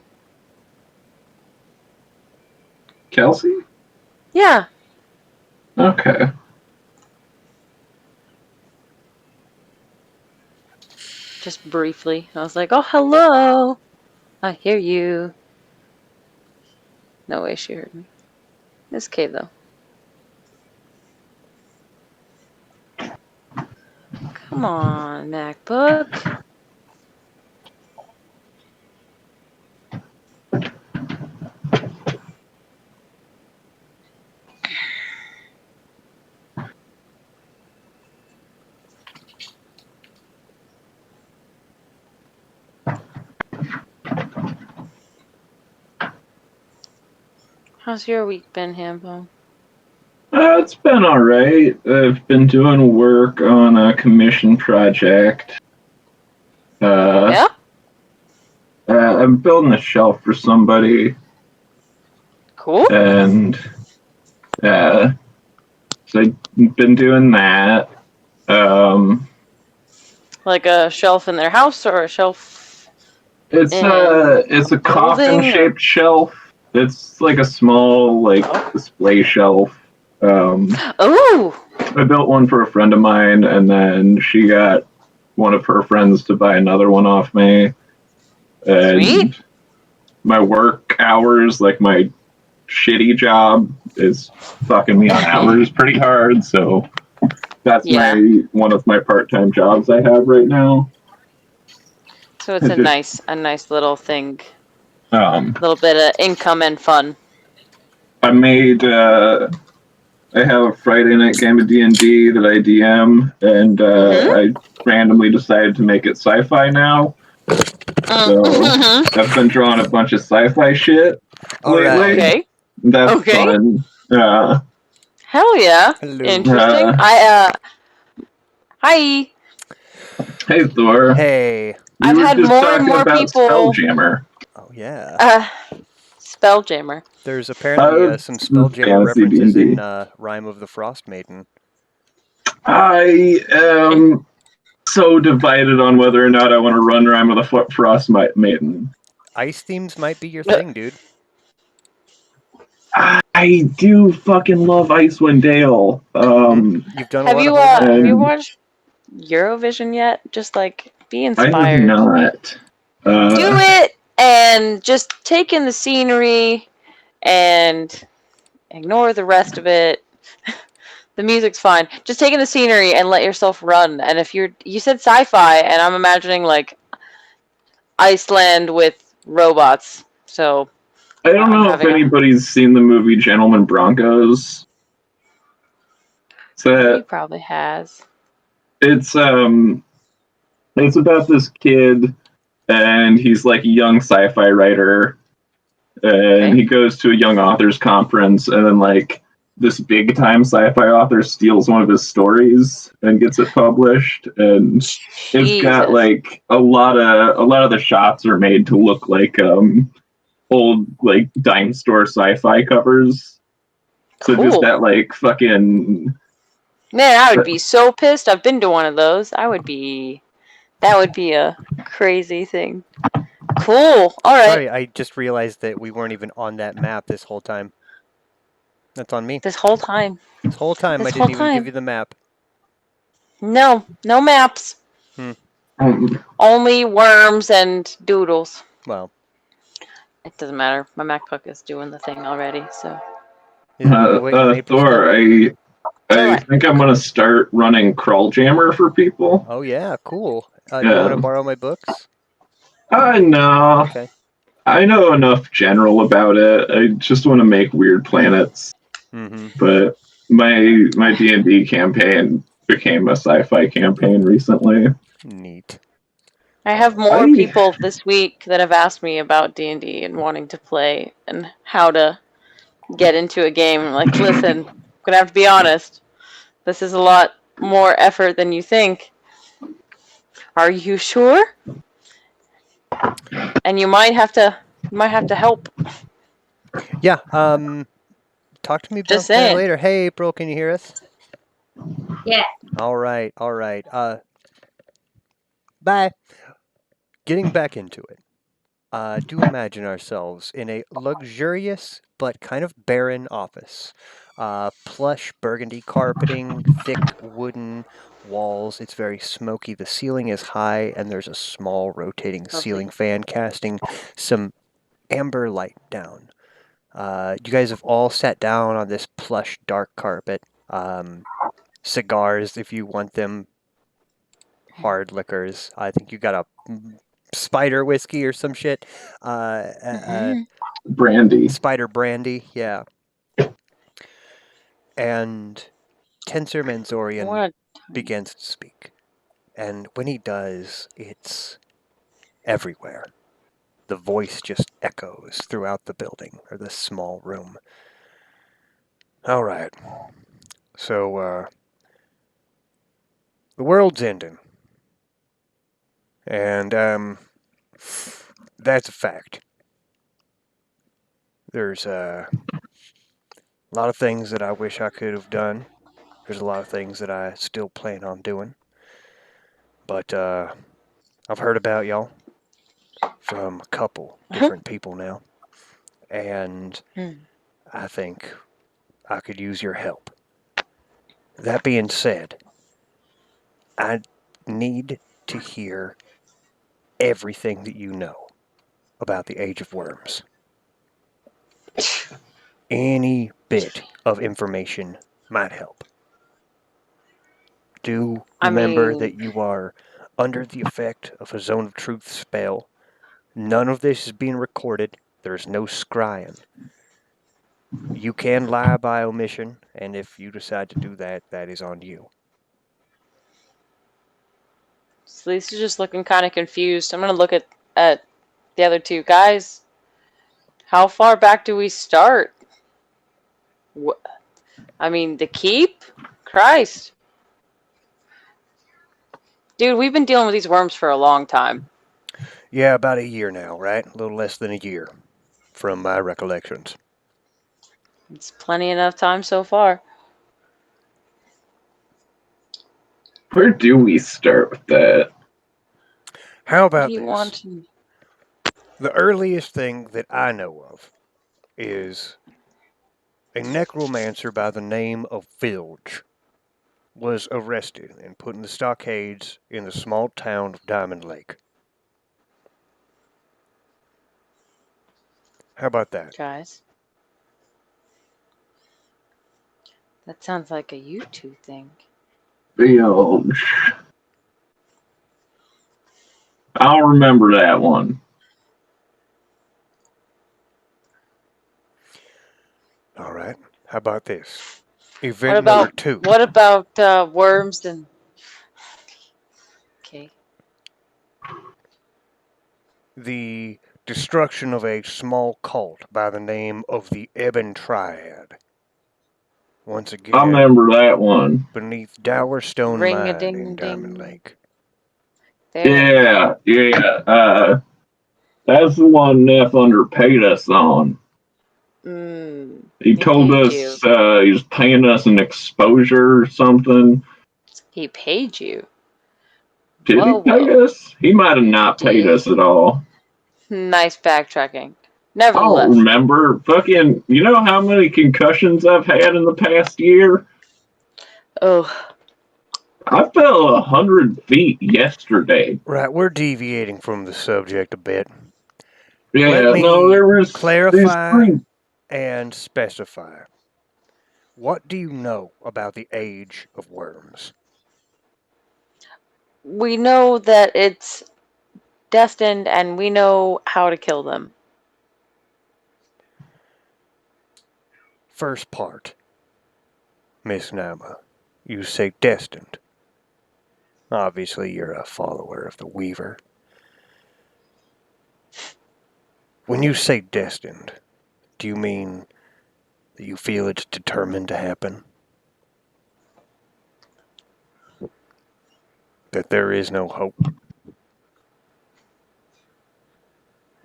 Kelsey? Yeah. Okay. Just briefly. I was like, oh, hello. I hear you. No way she heard me. It's okay, though. Come on, MacBook. How's your week been, Hambo? It's been alright. I've been doing work on a commission project. Yeah? I'm building a shelf for somebody, Cool. and so I've been doing that. Like a shelf in their house or a shelf It's in a coffin building, or- shaped shelf. It's like a small display shelf. Oh! I built one for a friend of mine, and then she got one of her friends to buy another one off me. And Sweet. my work hours, like my shitty job, is fucking me on hours pretty hard. So that's Yeah. one of my part-time jobs I have right now. So it's a nice little thing. A little bit of income and fun. I made I have a Friday night game of D&D that I DM, and I randomly decided to make it sci-fi now. So I've been drawing a bunch of sci-fi shit lately. Okay. That's fun. Hell yeah. Hello. Interesting. Hi. Hey Thor. Hey. I've had more and more people. Spelljammer. Oh yeah. Spelljammer. There's apparently some Spelljammer fantasy references D&D. in Rime of the Frost Maiden. I am so divided on whether or not I want to run Rime of the Frost Maiden. Ice themes might be your thing, dude. I do fucking love Icewind Dale. You've done Have a lot you of have you watched Eurovision yet? Just like be inspired. I have not. Do it and just take in the scenery and ignore the rest of it. The music's fine. Just take in the scenery and let yourself run. And if you said sci-fi, and I'm imagining like Iceland with robots. So I don't know if anybody's seen the movie Gentlemen Broncos. He probably has. It's about this kid, and he's like a young sci-fi writer, and he goes to a young authors conference, and then like this big time sci-fi author steals one of his stories and gets it published, and it's got like a lot of the shots are made to look like old like dime store sci-fi covers. So just that like fucking man, I would be so pissed. I've been to one of those. That would be a crazy thing. Cool. All right. Sorry, I just realized that we weren't even on that map this whole time. That's on me. This whole time. This whole time I didn't even give you the map. No maps. Only worms and doodles. Well, it doesn't matter. My MacBook is doing the thing already, so. Thor, I think I'm gonna start running Crawljammer for people. Oh yeah, cool. Do you want to borrow my books? No. Okay. I know enough general about it. I just want to make weird planets. Mm-hmm. But my D&D campaign became a sci-fi campaign recently. Neat. I have more I- people this week that have asked me about D&D and wanting to play and how to get into a game. I'm like, listen, I'm gonna have to be honest. This is a lot more effort than you think. Are you sure? And you might have to help. Yeah. Talk to me about Just that saying. later. Hey, April, can you hear us? Yeah. All right. All right. Bye. Getting back into it. Do imagine ourselves in a luxurious but kind of barren office. Plush burgundy carpeting, thick wooden walls. It's very smoky. The ceiling is high, and there's a small rotating ceiling fan casting some amber light down. You guys have all sat down on this plush dark carpet. Cigars, if you want them. Hard liquors. I think you got a spider whiskey or some shit. Brandy. Spider brandy, yeah. And Tensor Manzorian What? begins to speak. And when he does, it's everywhere. The voice just echoes throughout the building, or this small room. All right. So, the world's ending. And, that's a fact. There's, a lot of things that I wish I could have done. There's a lot of things that I still plan on doing. But I've heard about y'all from a couple different people now. And I think I could use your help. That being said, I need to hear everything that you know about the Age of Worms. Any bit of information might help. Do I remember mean, that you are under the effect of a Zone of Truth spell. None of this is being recorded. There's no scrying. You can lie by omission, and if you decide to do that, that is on you. Lisa's just looking kind of confused. I'm gonna look at the other two guys. How far back do we start? I mean, the keep? Christ. Dude, we've been dealing with these worms for a long time. Yeah, about a year now, right? A little less than a year, from my recollections. It's plenty enough time so far. Where do we start with that? How What do about you this? want to... The earliest thing that I know of is a necromancer by the name of Filge was arrested and put in the stockades in the small town of Diamond Lake. How about that? Guys? That sounds like a you two thing. Bilge. I'll remember that one. All right. How about this? What Event number about 2. worms and... Okay. The destruction of a small cult by the name of the Ebon Triad. Once I again, remember that one. beneath Dower Stone Mine in Ring-a-ding-ding. Diamond Lake. There. Yeah. That's the one Neff underpaid us on. He told paid us you. he was paying us an exposure or something. He paid you. Did he Whoa, pay whoa. us? He might have not paid us at all. Nice backtracking. I don't Nevertheless. remember. Fucking, you know how many concussions I've had in the past year? Oh, I fell 100 feet yesterday. Right, we're deviating from the subject a bit. Yeah, Let me no, there was these clarify three. and specify. What do you know about the Age of Worms? we know that it's destined and we know how to kill them. First part. Miss Nama, you say destined. Obviously, you're a follower of the Weaver. When you say destined, do you mean that you feel it's determined to happen? That there is no hope?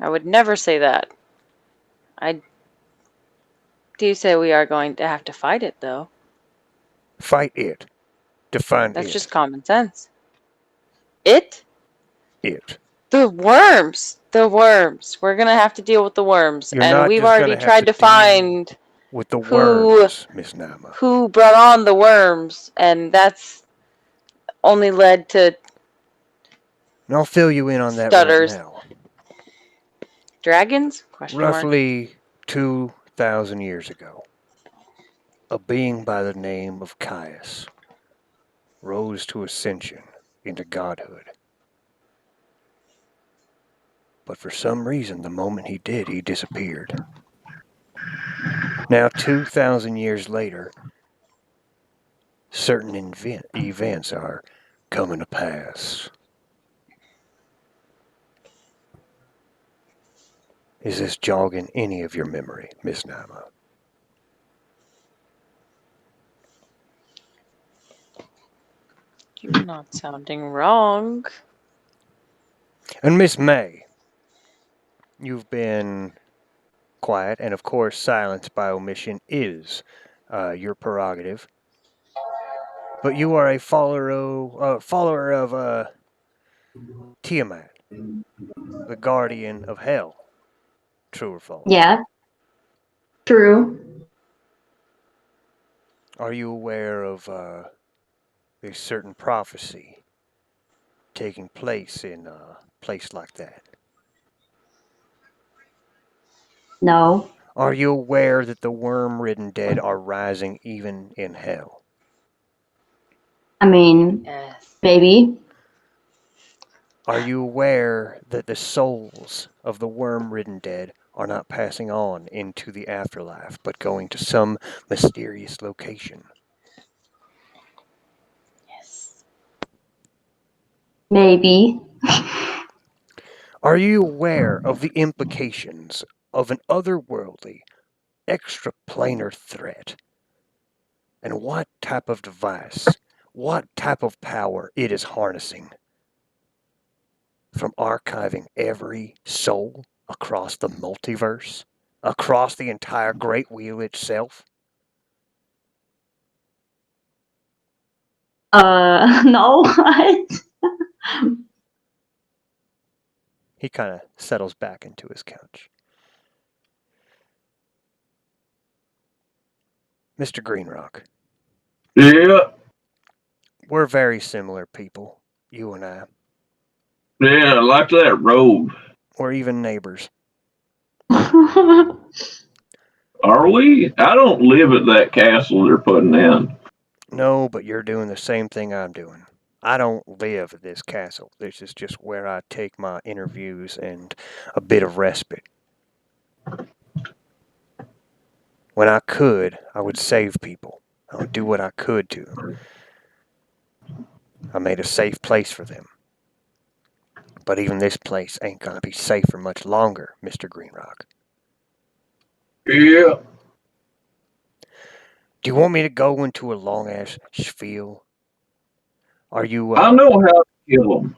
I would never say that. I do say we are going to have to fight it, though. Fight it. Define That's it. just common sense. It? It. The worms! The worms. We're gonna have to deal with the worms. You're And not we've just already gonna have tried to to deal find with the who- worms, Miss Nama. who brought on the worms, and that's only led to And I'll fill you in on that stutters. right now. Dragons? Question mark. Roughly 2,000 years ago, a being by the name of Caius rose to ascension into godhood. But for some reason, the moment he did, he disappeared. Now, 2,000 years later, certain events are coming to pass. Is this jogging any of your memory, Miss Nama? You're not sounding wrong. And Miss May, you've been quiet, and of course, silence by omission is your prerogative. But you are a follower of Tiamat, the guardian of hell. True or false? Yeah. True. Are you aware of a certain prophecy taking place in a place like that? No. Are you aware that the worm-ridden dead are rising even in hell? I mean, Yes. maybe. Are you aware that the souls of the worm-ridden dead are not passing on into the afterlife, but going to some mysterious location? Yes. Maybe. Are you aware of the implications of an otherworldly, extraplanar threat? And what type of device, what type of power it is harnessing? From archiving every soul across the multiverse, across the entire Great Wheel itself? No. What? He kind of settles back into his couch. Mr. Greenrock, Yeah, we're very similar people, you and I. yeah, I like that robe. We're even neighbors. Are we? I don't live at that castle they're putting in. No, but you're doing the same thing I'm doing. I don't live at this castle. This is just where I take my interviews and a bit of respite. When I could, I would save people. I would do what I could to them. I made a safe place for them. But even this place ain't gonna be safe for much longer, Mr. Greenrock. Yeah, Do you want me to go into a long-ass spiel? Are you, I know how to kill them.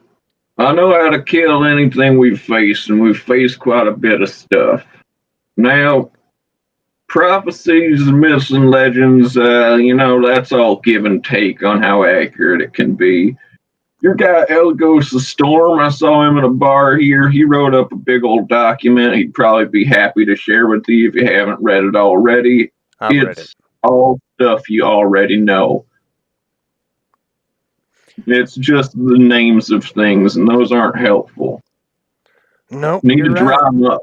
I know how to kill anything we've faced, and we've faced quite a bit of stuff. Now, prophecies, myths, and legends, that's all give and take on how accurate it can be. Your guy Elgos the Storm, I saw him at a bar here. He wrote up a big old document. He'd probably be happy to share with you if you haven't read it already. I read it. It's all stuff you already know. It's just the names of things, and those aren't helpful. Nope, You need you're to dry right. them up.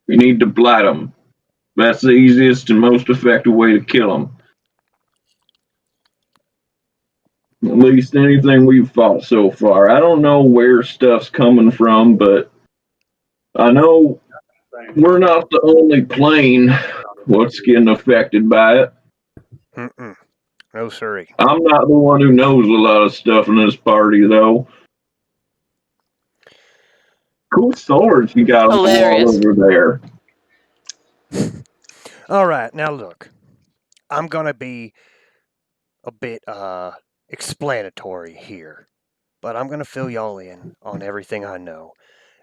You need to blight them. That's the easiest and most effective way to kill them. At least anything we've fought so far. I don't know where stuff's coming from, but I know we're not the only plane what's getting affected by it. Mm-mm. No siree. I'm not the one who knows a lot of stuff in this party, though. Cool swords you got them all Hilarious. over there. All right, now look. I'm gonna be a bit explanatory here, but I'm gonna fill y'all in on everything I know.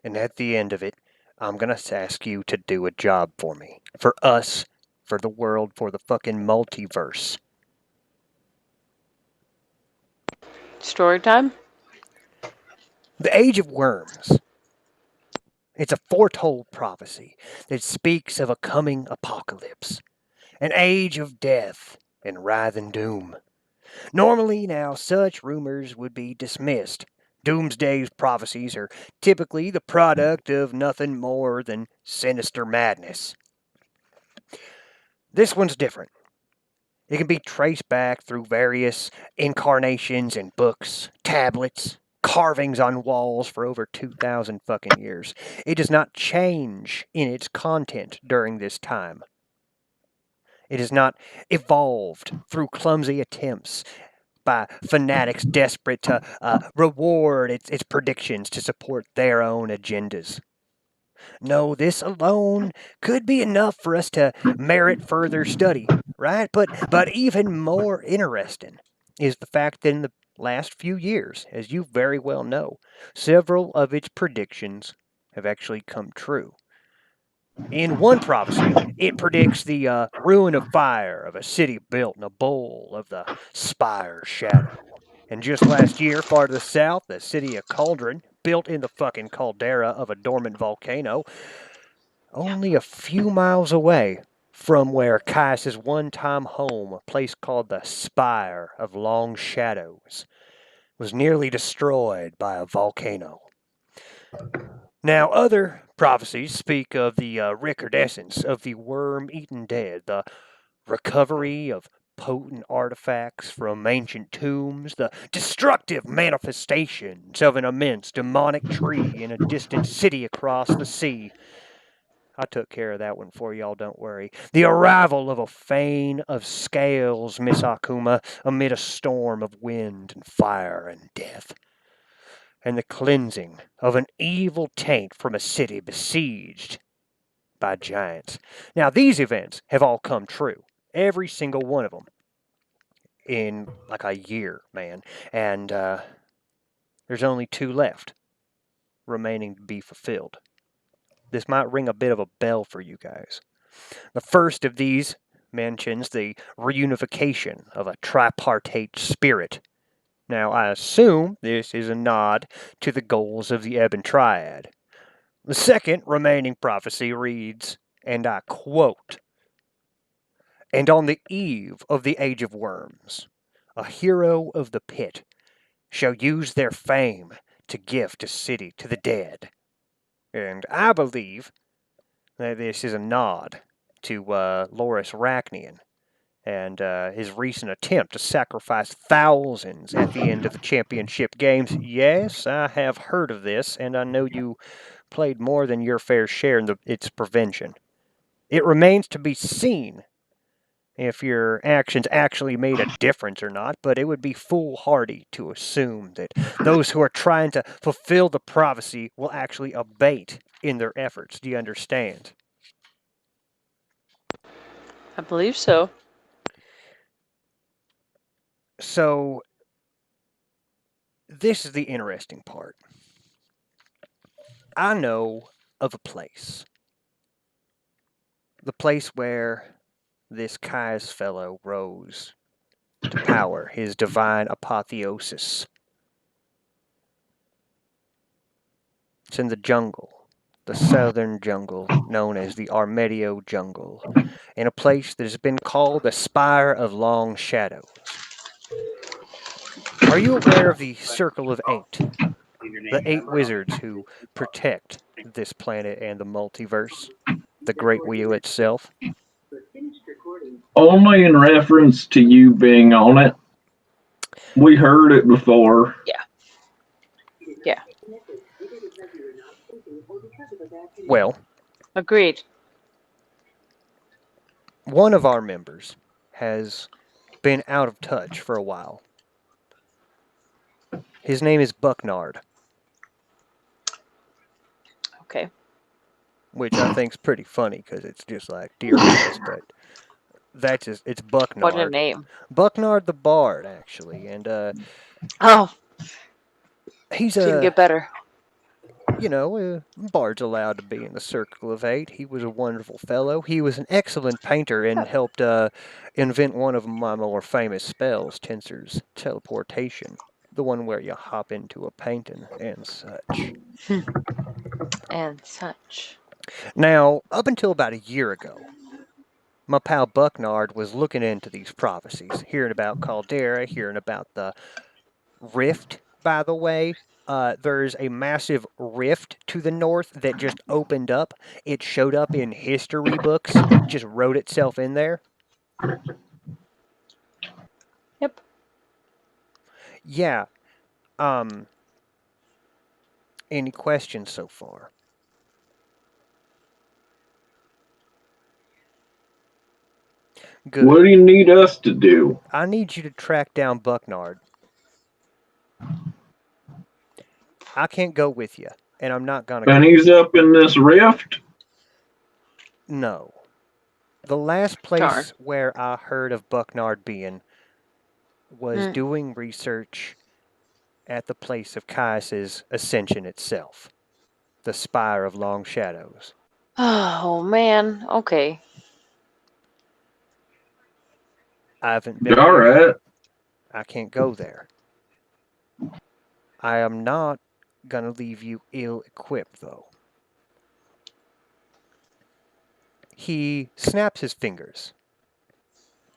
And at the end of it, I'm gonna ask you to do a job for me. For us, for the world, for the fucking multiverse. Story time? The Age of Worms. It's a foretold prophecy that speaks of a coming apocalypse, an age of death and writhing doom. Normally, now, such rumors would be dismissed. Doomsday prophecies are typically the product of nothing more than sinister madness. This one's different. It can be traced back through various incarnations in books, tablets, carvings on walls for over 2,000 fucking years. It does not change in its content during this time. It has not evolved through clumsy attempts by fanatics desperate to reward its predictions to support their own agendas. No, this alone could be enough for us to merit further study, right? But even more interesting is the fact that in the last few years, as you very well know, several of its predictions have actually come true. In one prophecy, it predicts the ruin of fire of a city built in a bowl of the Spire's shadow. And just last year, far to the south, the city of Cauldron, built in the fucking caldera of a dormant volcano, only a few miles away from where Caius's one-time home, a place called the Spire of Long Shadows, was nearly destroyed by a volcano. Now, other prophecies speak of the recrudescence of the worm-eaten dead, the recovery of potent artifacts from ancient tombs, the destructive manifestations of an immense demonic tree in a distant city across the sea. I took care of that one for y'all, don't worry. The arrival of a fane of scales, Miss Akuma, amid a storm of wind and fire and death. And the cleansing of an evil taint from a city besieged by giants. Now, these events have all come true. Every single one of them. In like a year, man. And there's only 2 left remaining to be fulfilled. This might ring a bit of a bell for you guys. The first of these mentions the reunification of a tripartite spirit. Now, I assume this is a nod to the goals of the Ebon Triad. The second remaining prophecy reads, and I quote, "And on the eve of the Age of Worms, a hero of the pit shall use their fame to gift a city to the dead." And I believe that this is a nod to Loris Rachnian and his recent attempt to sacrifice thousands at the end of the championship games. Yes, I have heard of this, and I know you played more than your fair share in its prevention. It remains to be seen if your actions actually made a difference or not, but it would be foolhardy to assume that those who are trying to fulfill the prophecy will actually abate in their efforts. Do you understand? I believe so. So, this is the interesting part. I know of a place. The place where this Caius fellow rose to power, his divine apotheosis. It's in the jungle, the southern jungle, known as the Armedio jungle, in a place that has been called the Spire of Long Shadows. Are you aware of the Circle of 8? The 8 wizards who protect this planet and the multiverse? The Great Wheel itself? Only in reference to you being on it. We heard it before. Yeah. Yeah. Well, Agreed. one of our members has been out of touch for a while. His name is Bucknard, Okay. which I think's pretty funny because it's just like deer eyes, but that's just it's What a Bucknard. name. Bucknard the Bard, actually, and Oh, he's couldn't get better. Bard's allowed to be in the Circle of Eight. He was a wonderful fellow. He was an excellent painter and helped invent one of my more famous spells, Tensor's teleportation, the one where you hop into a painting and such. And such. Now, up until about a year ago, my pal Bucknard was looking into these prophecies, hearing about Caldera, hearing about the rift, by the way. There's a massive rift to the north that just opened up. It showed up in history books, just wrote itself in there. Yep. Yeah. Any questions so far? Good. What do you need us to do? I need you to track down Bucknard. I can't go with you, and I'm not gonna And go. he's up in this rift? No. The last place Darn. where I heard of Bucknard being was Hmm. doing research at the place of Caius's ascension itself, the Spire of Long Shadows. Oh man. Okay. I haven't been All there. right. I can't go there. I am not gonna leave you ill-equipped, though. He snaps his fingers,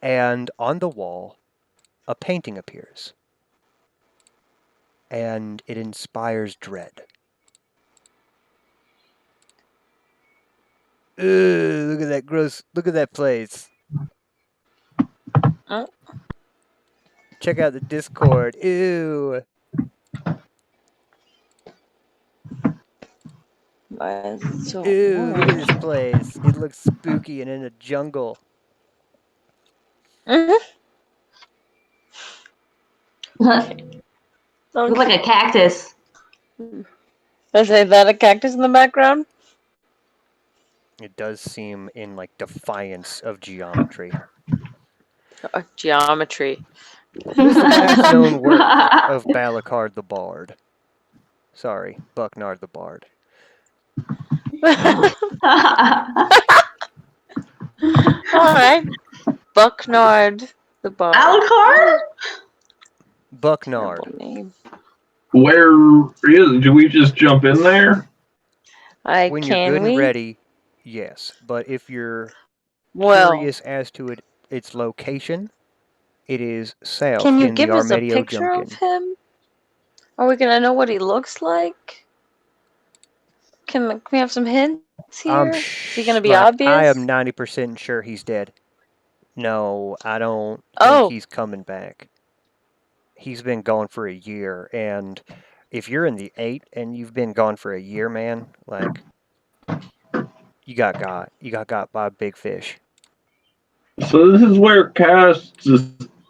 and on the wall, a painting appears, and it inspires dread. Ugh, look at that gross, look at that place. Oh. Check out the Discord. Ew. Why is it so Ew, look at warm? this place. It looks spooky and in a jungle. Mhm. Look like a cactus. Is that a cactus in the background? It does seem in like defiance of geometry. Geometry. Who's the last known work of Balakard the Bard? Sorry, Bucknard the Bard. Alright. Bucknard the Bard. Alucard? Bucknard. Terrible name. Where is? Do we just jump in there? When you're Can good we? and ready, yes. But if you're Well, curious as to its location, it is south can you in the give us a Armedio picture Junction. of him? Are we gonna know what he looks like? Can we have some hints here? Is he gonna be obvious? I am 90% sure he's dead. No, I don't think Oh. he's coming back. He's been gone for a year, and if you're in the 8 and you've been gone for a year, man, like, you got got. You got got by a big fish. So this is where Cass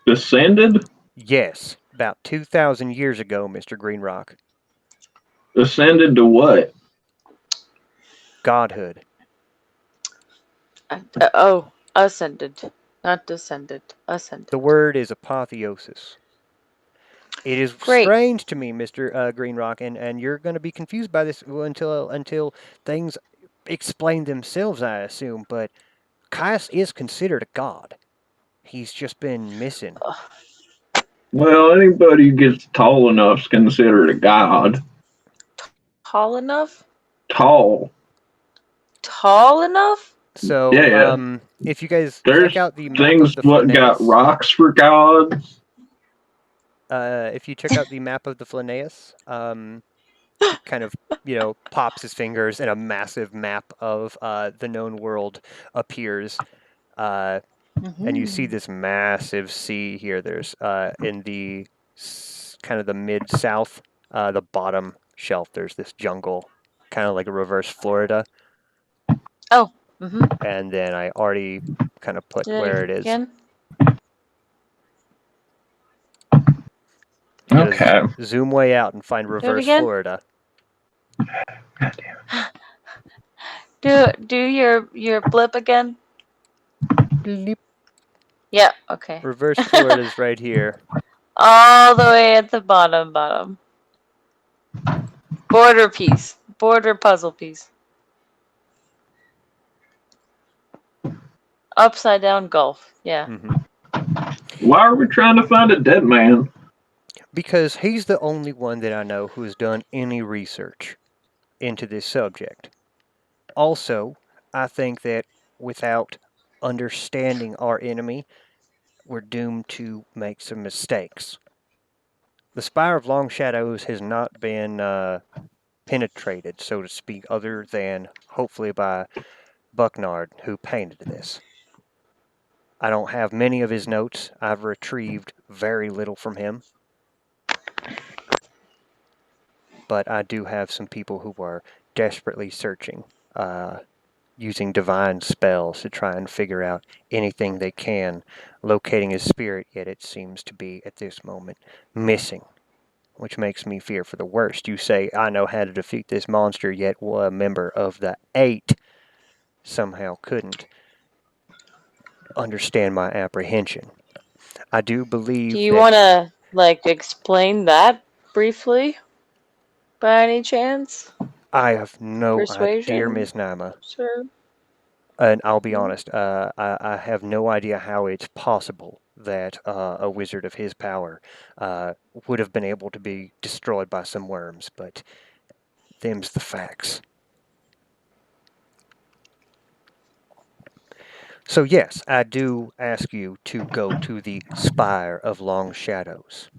descended? Yes, about 2,000 years ago, Mr. Greenrock. Ascended to what? Godhood. Ascended. Not descended. Ascended. The word is apotheosis. It is Great. strange to me, Mr. Greenrock, and you're going to be confused by this until things explain themselves, I assume, but Caius is considered a god. He's just been missing. Well, anybody who gets tall enough is considered a god. Tall enough? Tall. Tall enough? So, Yeah. if you guys There's check out the map things of the what got Flaneus, rocks for gods. if you check out the map of the Flaneus, kind of, pops his fingers and a massive map of the known world appears. And you see this massive sea here. There's in the kind of the mid-south, the bottom shelf, there's this jungle, kind of like a reverse Florida. Oh. Mm-hmm. And then I already kind of put where it is. Again? You gotta Okay. zoom way out and find it reverse again? Florida. Do your blip again? Bleep. Yeah, okay. Reverse Florida's right here. All the way at the bottom. Border piece. Border puzzle piece. Upside down gulf. Yeah. Why are we trying to find a dead man? Because he's the only one that I know who has done any research into this subject. Also, I think that without understanding our enemy, we're doomed to make some mistakes. The Spire of Long Shadows has not been penetrated, so to speak, other than hopefully by Bucknard, who painted this. I don't have many of his notes. I've retrieved very little from him. But I do have some people who are desperately searching, using divine spells to try and figure out anything they can, locating his spirit, yet it seems to be, at this moment, missing, which makes me fear for the worst. You say, I know how to defeat this monster, yet a member of the 8 somehow couldn't understand my apprehension. I do Do believe you that want to explain that briefly, by any chance? I have no idea, Persuasion, Miss Naima. sir. And I'll be Mm. honest, I have no idea how it's possible that a wizard of his power would have been able to be destroyed by some worms, but them's the facts. So yes, I do ask you to go to the Spire of Long Shadows.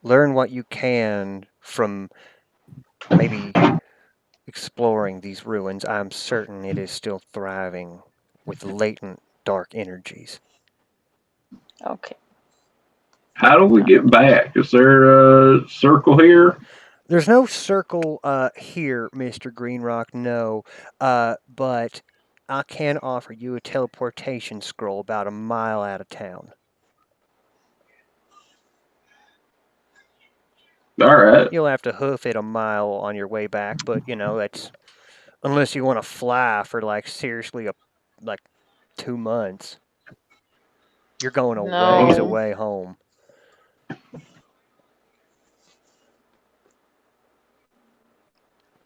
Learn what you can from maybe exploring these ruins. I'm certain it is still thriving with latent dark energies. Okay. How do we get back? Is there a circle here? There's no circle here, Mr. Greenrock, no. But I can offer you a teleportation scroll about a mile out of town. All right. You'll have to hoof it a mile on your way back, but that's unless you want to fly for seriously like 2 months. You're going a ways No. away home.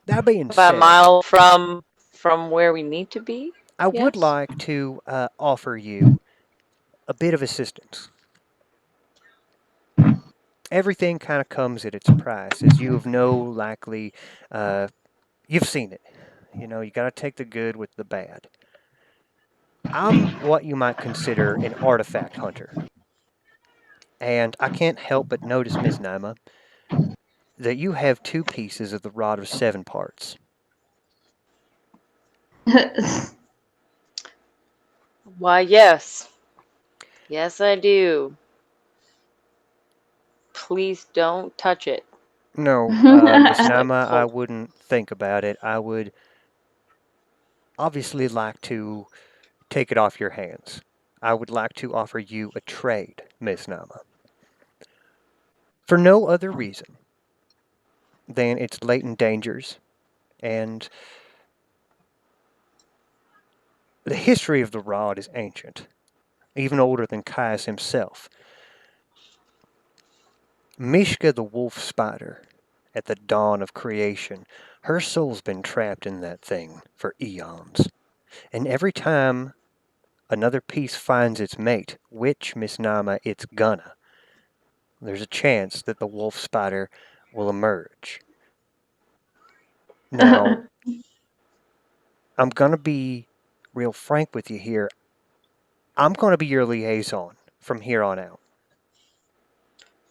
That being About a said, mile from where we need to be. I would Yes. like to offer you a bit of assistance. Everything kind of comes at its price, as you have likely, you've seen it. You got to take the good with the bad. I'm what you might consider an artifact hunter. And I can't help but notice, Ms. Naima, that you have 2 pieces of the Rod of 7 parts. Why, yes. Yes, I do. Please don't touch it. No, Miss Just Naima, I hold. wouldn't think about it. I would obviously like to take it off your hands. I would like to offer you a trade, Miss Naima. For no other reason than its latent dangers and the history of the rod is ancient, even older than Caius himself. Mishka the wolf spider, at the dawn of creation, her soul's been trapped in that thing for eons. And every time another piece finds its mate, which, Miss Nama, it's gonna, there's a chance that the wolf spider will emerge. Now, I'm gonna be real frank with you here. I'm gonna be your liaison from here on out.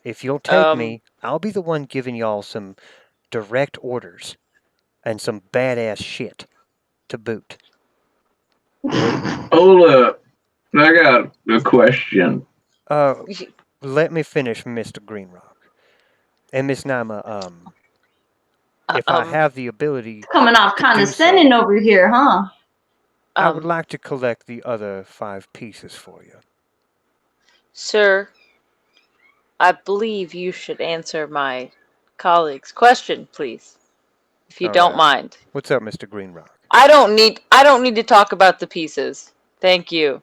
If you'll take me, I'll be the one giving y'all some direct orders and some badass shit to boot. Hold up. I got a question. Let me finish, Mr. Greenrock. And Miss Nama, if I have the ability Coming off to do condescending so, over here, huh? I would like to collect the other 5 pieces for you. Sir, I believe you should answer my colleague's question, please, if you All don't right. mind. What's up, Mr. Greenrock? I don't need to talk about the pieces. Thank you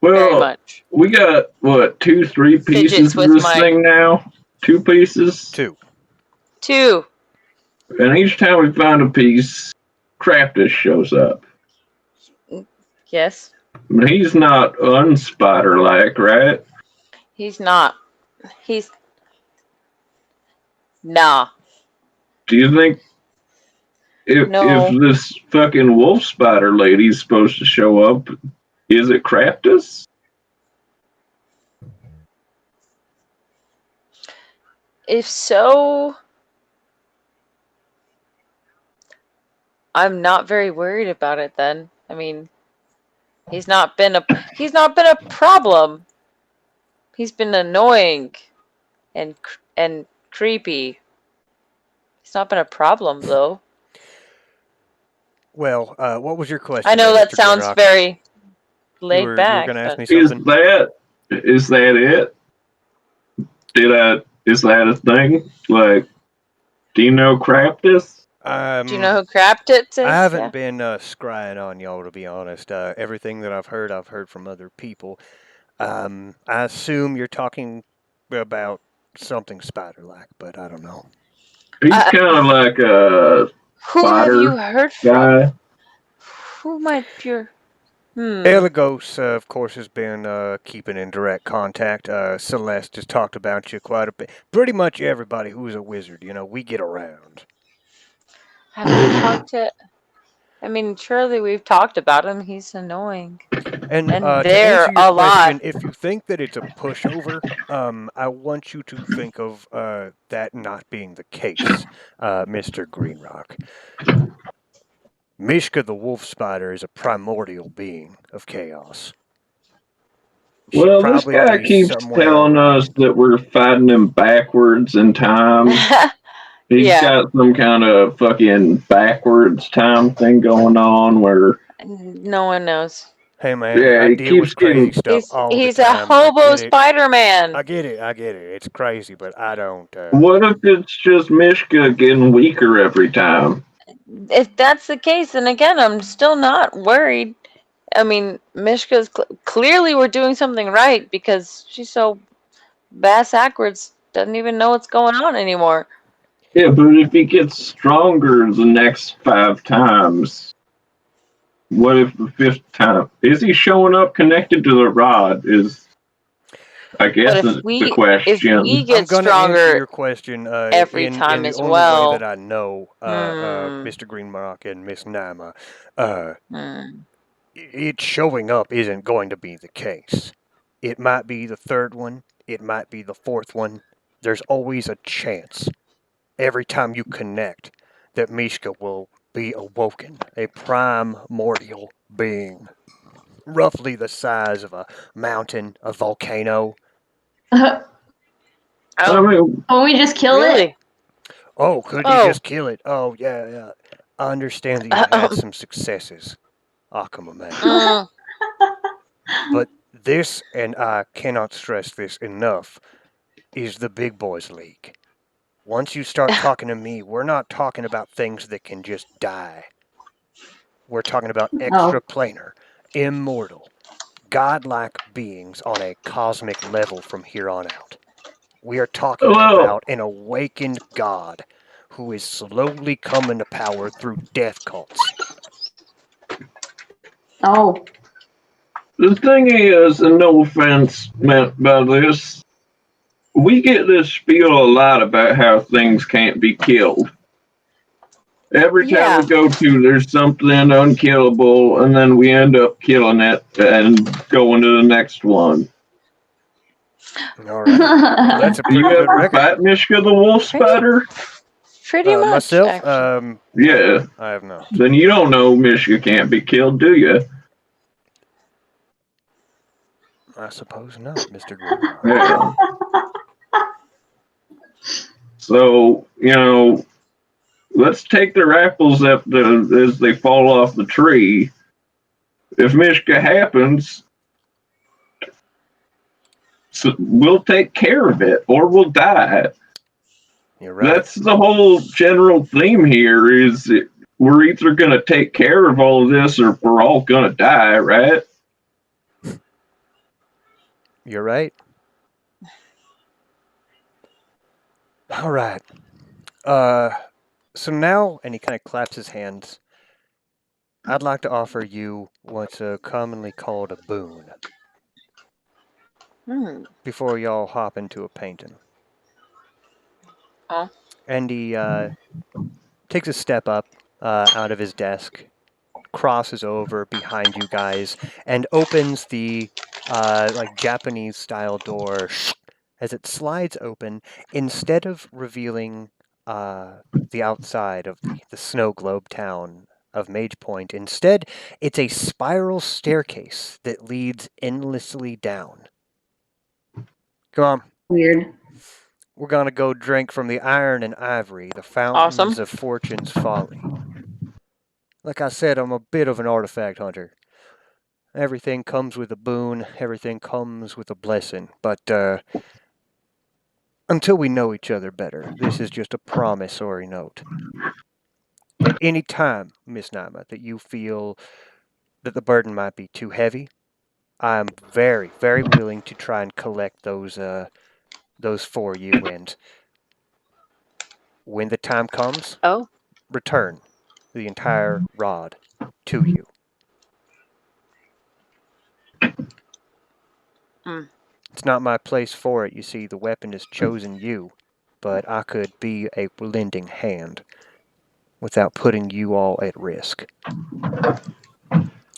very Well, much. we got what 2, 3 pieces Fidgets of with this my thing now. 2 pieces, 2. 2. and each time we find a piece, Craftus shows up. Yes, But he's not unspider-like, right? he's not. He's nah. Do you think if No. this fucking wolf spider lady's supposed to show up, is it Craftus? If so, I'm not very worried about it then. I mean, he's not been a problem. He's been annoying and creepy. He's not been a problem though. Well, what was your question? I know there, that Mr. sounds Greenrock? very You laid were back, going to ask but me Is something? that it? Is that a thing? Like, do you know Craftus? do you know who Craptits is? I haven't Yeah. been scrying on y'all, to be honest. Everything that I've heard from other people. I assume you're talking about something spider-like, but I don't know. He's kind of like a Who have spider you heard from? guy. Who might your Elagos, of course, has been keeping in direct contact. Celeste has talked about you quite a bit. Pretty much everybody who's a wizard, we get around. Have we talked to? I mean, surely we've talked about him. He's annoying. And And to answer they're your a lot. question, if you think that it's a pushover, I want you to think of that not being the case, Mr. Greenrock. Mishka the wolf spider is a primordial being of chaos. She'd Well, this probably guy be keeps somewhere telling us around. that we're fighting him backwards in time. He's Yeah. got some kind of fucking backwards time thing going on where, No one knows. Hey man, yeah, I he deal with keeps crazy getting. stuff all He's the a time. hobo I get it. Spider-Man. I get it. It's crazy, but I don't. What if it's just Mishka getting weaker every time? If that's the case, then again, I'm still not worried. I mean, Mishka's clearly we're doing something right because she's so bass backwards, doesn't even know what's going on anymore. Yeah, but if he gets stronger the next 5 times, what if the 5th time? Is he showing up connected to the rod? Is, I guess, But the if question. we I'm get going to answer stronger your question every in time the as only way that well. I know, Mr. Greenrock and Miss Nama. It showing up isn't going to be the case. It might be the 3rd one. It might be the 4th one. There's always a chance, every time you connect, that Mishka will be awoken, a primordial being, roughly the size of a mountain, a volcano. I Oh, mean, Will we just kill really? Oh, could you just kill it? Oh, yeah. I understand that you've had some successes, Akuma man. Mm, But this, and I cannot stress this enough, is the big boys league. Once you start talking to me, we're not talking about things that can just die. We're talking about extraplanar, immortal, godlike beings on a cosmic level from here on out. We are talking well, about an awakened god who is slowly coming to power through death cults. Oh. the thing is, and no offense meant by this, we get this spiel a lot about how things can't be killed. Every time yeah. we go to, there's something unkillable, and then we end up killing it and going to the next one. All right. Well, that's a Do you pretty good ever record. fight Mishka the wolf spider? Pretty much, Myself, actually. Yeah. no, I have not. Then you don't know Mishka can't be killed, do you? I suppose not, Mr. Greenrock. Yeah. So, let's take their apples as they fall off the tree. If Mishka happens, So we'll take care of it, or we'll die. You're right. That's the whole general theme here. Is we're either gonna take care of all of this, or we're all gonna die, right? You're right. All right. So now, and he kind of claps his hands. I'd like to offer you what's commonly called a boon Hmm. before y'all hop into a painting. Oh. And he takes a step up out of his desk, crosses over behind you guys, and opens the like Japanese style door. As it slides open, instead of revealing the outside of the snow globe town of Magepoint, instead it's a spiral staircase that leads endlessly down. Come on. Weird. We're gonna go drink from the iron and ivory, the fountains Awesome. of fortune's folly. Like I said, I'm a bit of an artifact hunter. Everything comes with a boon, everything comes with a blessing, but until we know each other better, this is just a promissory note. At any time, Miss Naima, that you feel that the burden might be too heavy, I'm very, very willing to try and collect those for you, and when the time comes, Oh. return the entire rod to you. Mm. It's not my place for it, you see, the weapon has chosen you, but I could be a lending hand without putting you all at risk.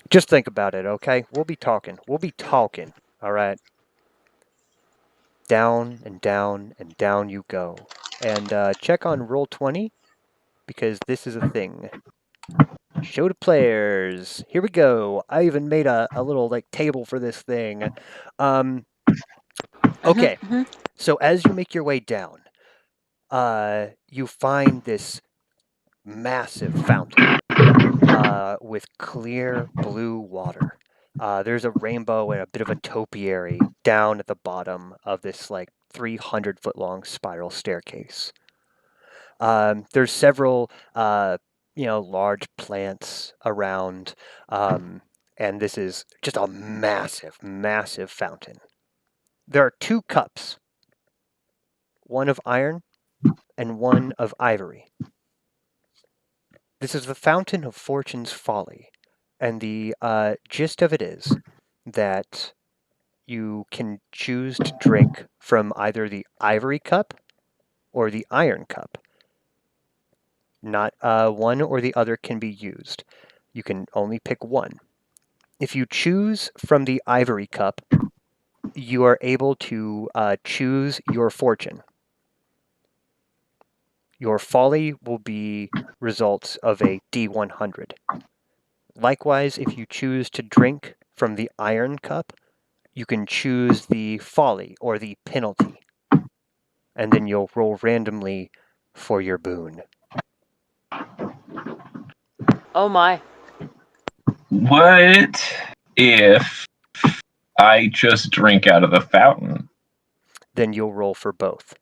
Just think about it, okay? We'll be talking, all right? Down and down and down you go. And check on Roll20, because this is a thing. Show to players. Here we go. I even made a little like table for this thing. Okay, Mhm. so as you make your way down, you find this massive fountain with clear blue water. There's a rainbow and a bit of a topiary down at the bottom of this like 300-foot long spiral staircase. There's several, large plants around, and this is just a massive, massive fountain. There are 2 cups, one of iron and one of ivory. This is the fountain of fortune's folly, and the gist of it is that you can choose to drink from either the ivory cup or the iron cup. Not one or the other can be used. You can only pick one. If you choose from the ivory cup, you are able to choose your fortune. Your folly will be results of a D100. Likewise, if you choose to drink from the iron cup, you can choose the folly or the penalty. And then you'll roll randomly for your boon. Oh my. What if I just drink out of the fountain? Then you'll roll for both.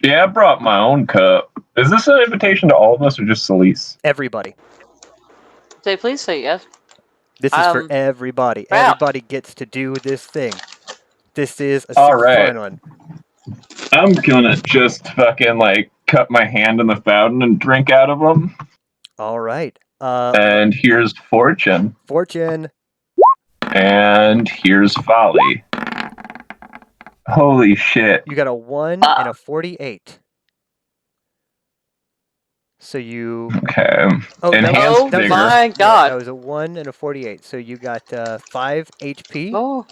Yeah, I brought my own cup. Is this an invitation to all of us or just Celise? Everybody. Say please say yes. This is for everybody. Wow. Everybody gets to do this thing. This is a All super right. fun one. I'm gonna just fucking like cut my hand in the fountain and drink out of them. All right. And here's fortune. Fortune. And here's folly. Holy shit. You got a 1 and a 48. So you... Okay. Oh, Enhanced that was, vigor. my yeah, god. that was a 1 and a 48. So you got 5 HP. Oh.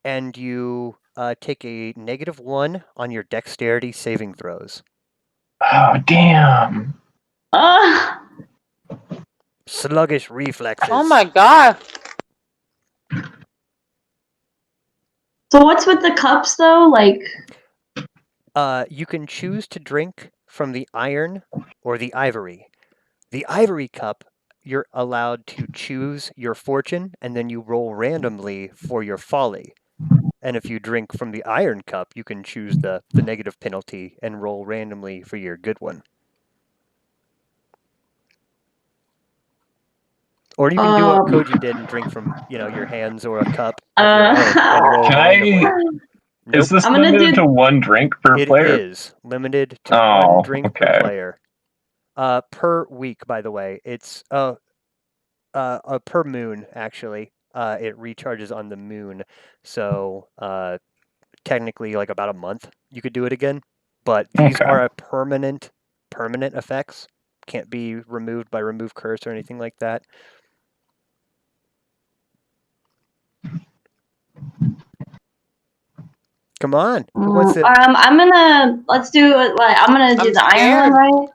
And you take a -1 on your dexterity saving throws. Oh, damn. Sluggish reflexes. Oh my god. So what's with the cups though? Like, You can choose to drink from the iron or the ivory. The ivory cup, you're allowed to choose your fortune, and then you roll randomly for your folly. And if you drink from the iron cup, you can choose the negative penalty and roll randomly for your good one. Or you can do what Koji did and drink from, your hands or a cup of your own and roll Can randomly. I? Nope. Is this I'm gonna limited do- to one drink per It player? is limited to Oh, one drink per okay. player. Per week, by the way. It's per moon, actually. It recharges on the moon. So technically like about a month you could do it again. But these Okay. are a permanent effects. Can't be removed by remove curse or anything like that. Come on. Who wants to? let's do it. Like I'm gonna do I'm the iron one, right?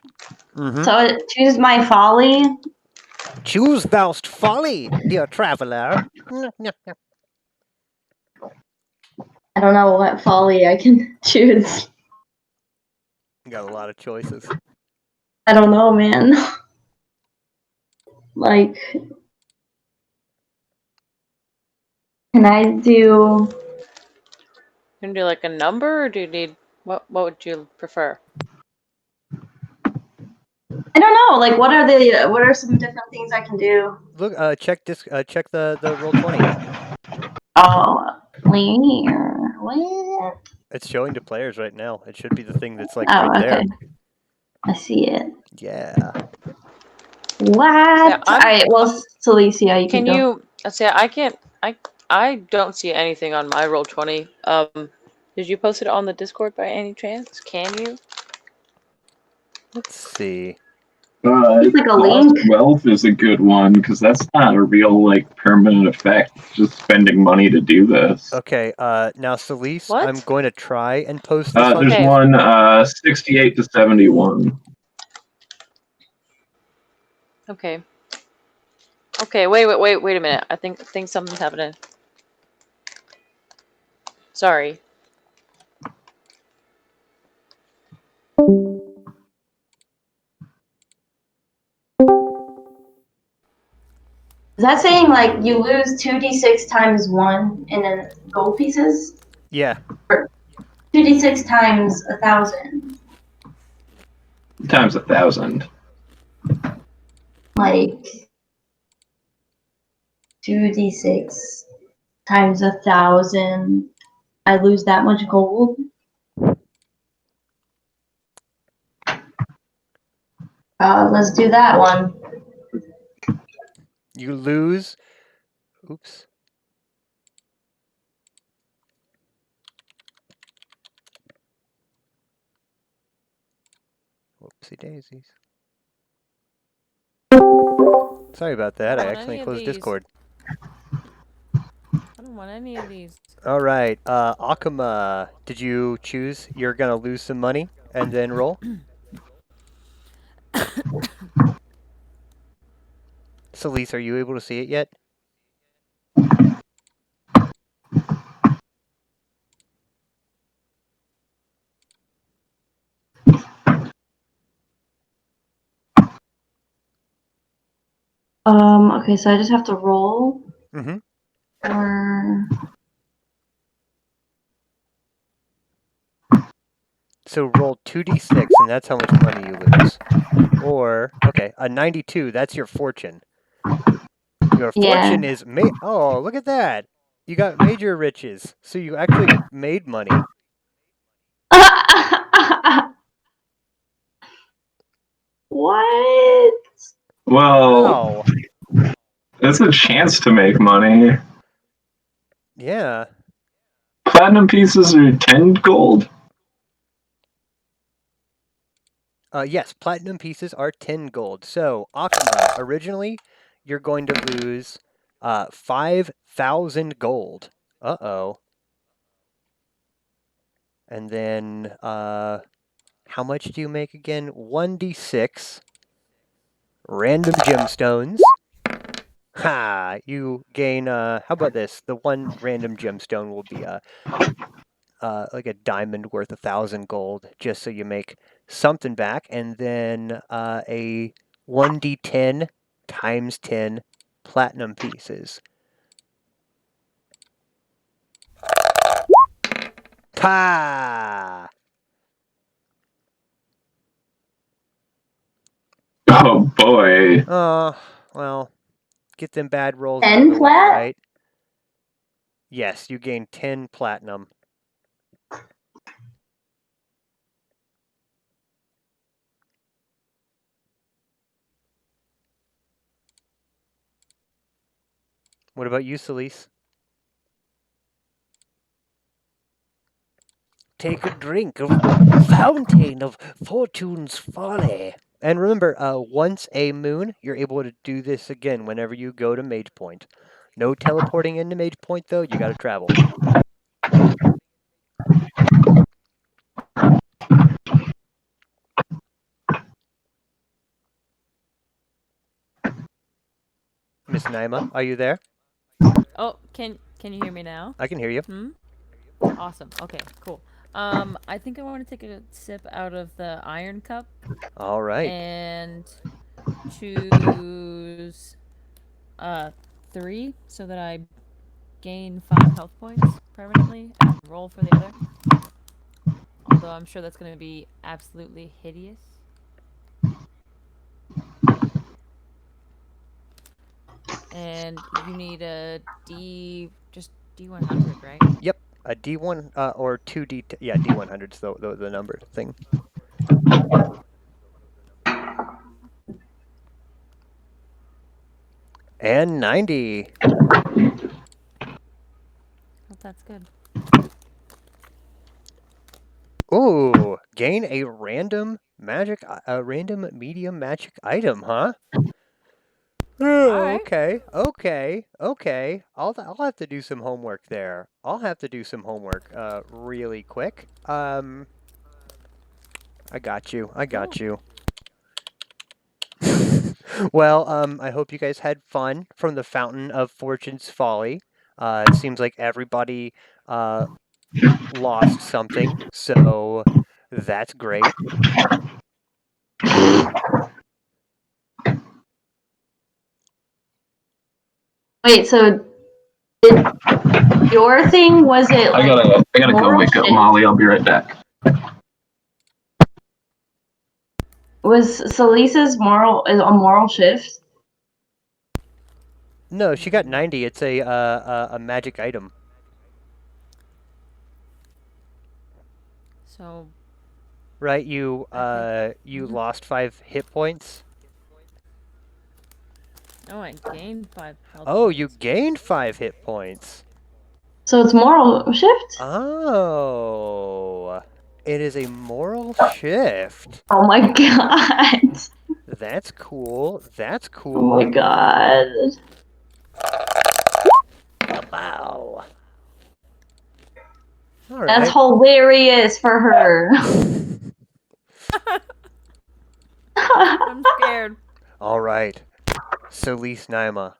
Mhm. So choose my folly. Choose thou'st folly, dear traveler. I don't know what folly I can choose. You got a lot of choices. I don't know, man. Like, can I do? Can you do like a number, or do you need what? What would you prefer? I don't know. Like, what are some different things I can do? Look, check the roll 20. Oh, clear. What? It's showing to players right now. It should be the thing that's like Oh, right there. okay. I see it. Yeah. What? All I'm- right. Well, Celicia, you Can can go. you? Let's say I can't. I don't see anything on my roll 20. Did you post it on the Discord by any chance? Can you? Let's see. It's like a Lost link. Wealth is a good one because that's not a real like permanent effect. Just spending money to do this. Okay. Now, Celise, What? I'm going to try and post this on There's Okay. one 68 to 71. Okay. Okay. Wait a minute. I think something's happening. Sorry. Is that saying like you lose 2d6 times 1 and then gold pieces? Yeah. 2d6 times 1,000. Times 1,000. Like 2d6 times 1,000. I lose that much gold. Let's do that one. You lose. Oops. Whoopsie daisies. Sorry about that. I I don't want accidentally any of closed these. Discord. I don't want any of these. All right. Akuma, did you choose you're going to lose some money and then roll? Celise, are you able to see it yet? Okay, so I just have to roll. Mm-hmm. Or So roll 2d6, and that's how much money you lose. Or, okay, a 92, that's your fortune. Your fortune is, oh, look at that. You got major riches. So you actually made money. What? Well, Wow. it's a chance to make money. Yeah. Platinum pieces are 10 gold. Yes, platinum pieces are 10 gold. So, Akuma, originally, you're going to lose 5,000 gold. Uh-oh. And then, how much do you make again? 1d6. Random gemstones. Ha! You gain, how about this? The one random gemstone will be like a diamond worth 1,000 gold, just so you make something back. And then a 1d10 times 10 platinum pieces. Pa! Oh boy. Oh, well, get them bad rolls out 10 of the way, plat? right? Yes, you gain 10 platinum. What about you, Celise? Take a drink of the fountain of fortune's folly. And remember, once a moon, you're able to do this again whenever you go to Magepoint. No teleporting into Magepoint, though. You got to travel. Miss Naima, are you there? Oh, can you hear me now? I can hear you. Awesome. Okay, cool. I think I want to take a sip out of the iron cup All right. and choose 3 so that I gain 5 health points permanently and roll for the other. Although I'm sure that's going to be absolutely hideous. And you need a just D100, right? Yep. A D1 or 2D. Yeah, D100's the number thing. And 90. Hope that's good. Ooh, gain a random medium magic item, huh? Oh, Alright. okay. I'll have to do some homework there. I'll have to do some homework really quick. I got you. Well, I hope you guys had fun from the Fountain of Fortune's Folly. It seems like everybody lost something, so that's great. Wait, so did your thing, was it I gotta go moral wake up shift? Molly. I'll be right back. Was Salisa's a moral shift? No, she got 90. It's a magic item. So, Right, you Mhm. lost 5 hit points. oh, I gained 5 health Oh, points. you gained 5 hit points. So it's moral shift? Oh, it is a moral shift. Oh my god. That's cool. That's Oh cool. my god. Wow. All That's right. hilarious for her. I'm scared. All right. So, Lise Naima,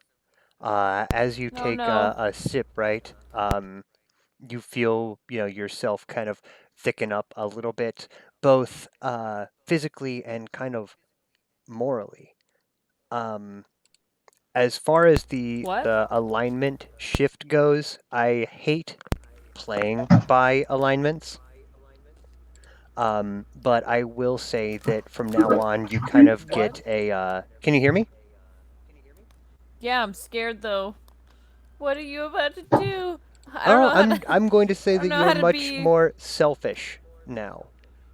as you Oh take no. a sip, right? You feel, yourself kind of thicken up a little bit, both physically and kind of morally. As far as the What? alignment shift goes, I hate playing by alignments. But I will say that from now on, you kind of What? get a. Can you hear me? Yeah, I'm scared though. What are you about to do? I don't Oh, know how to. I'm going to say I don't that know you're how to much be. more selfish now.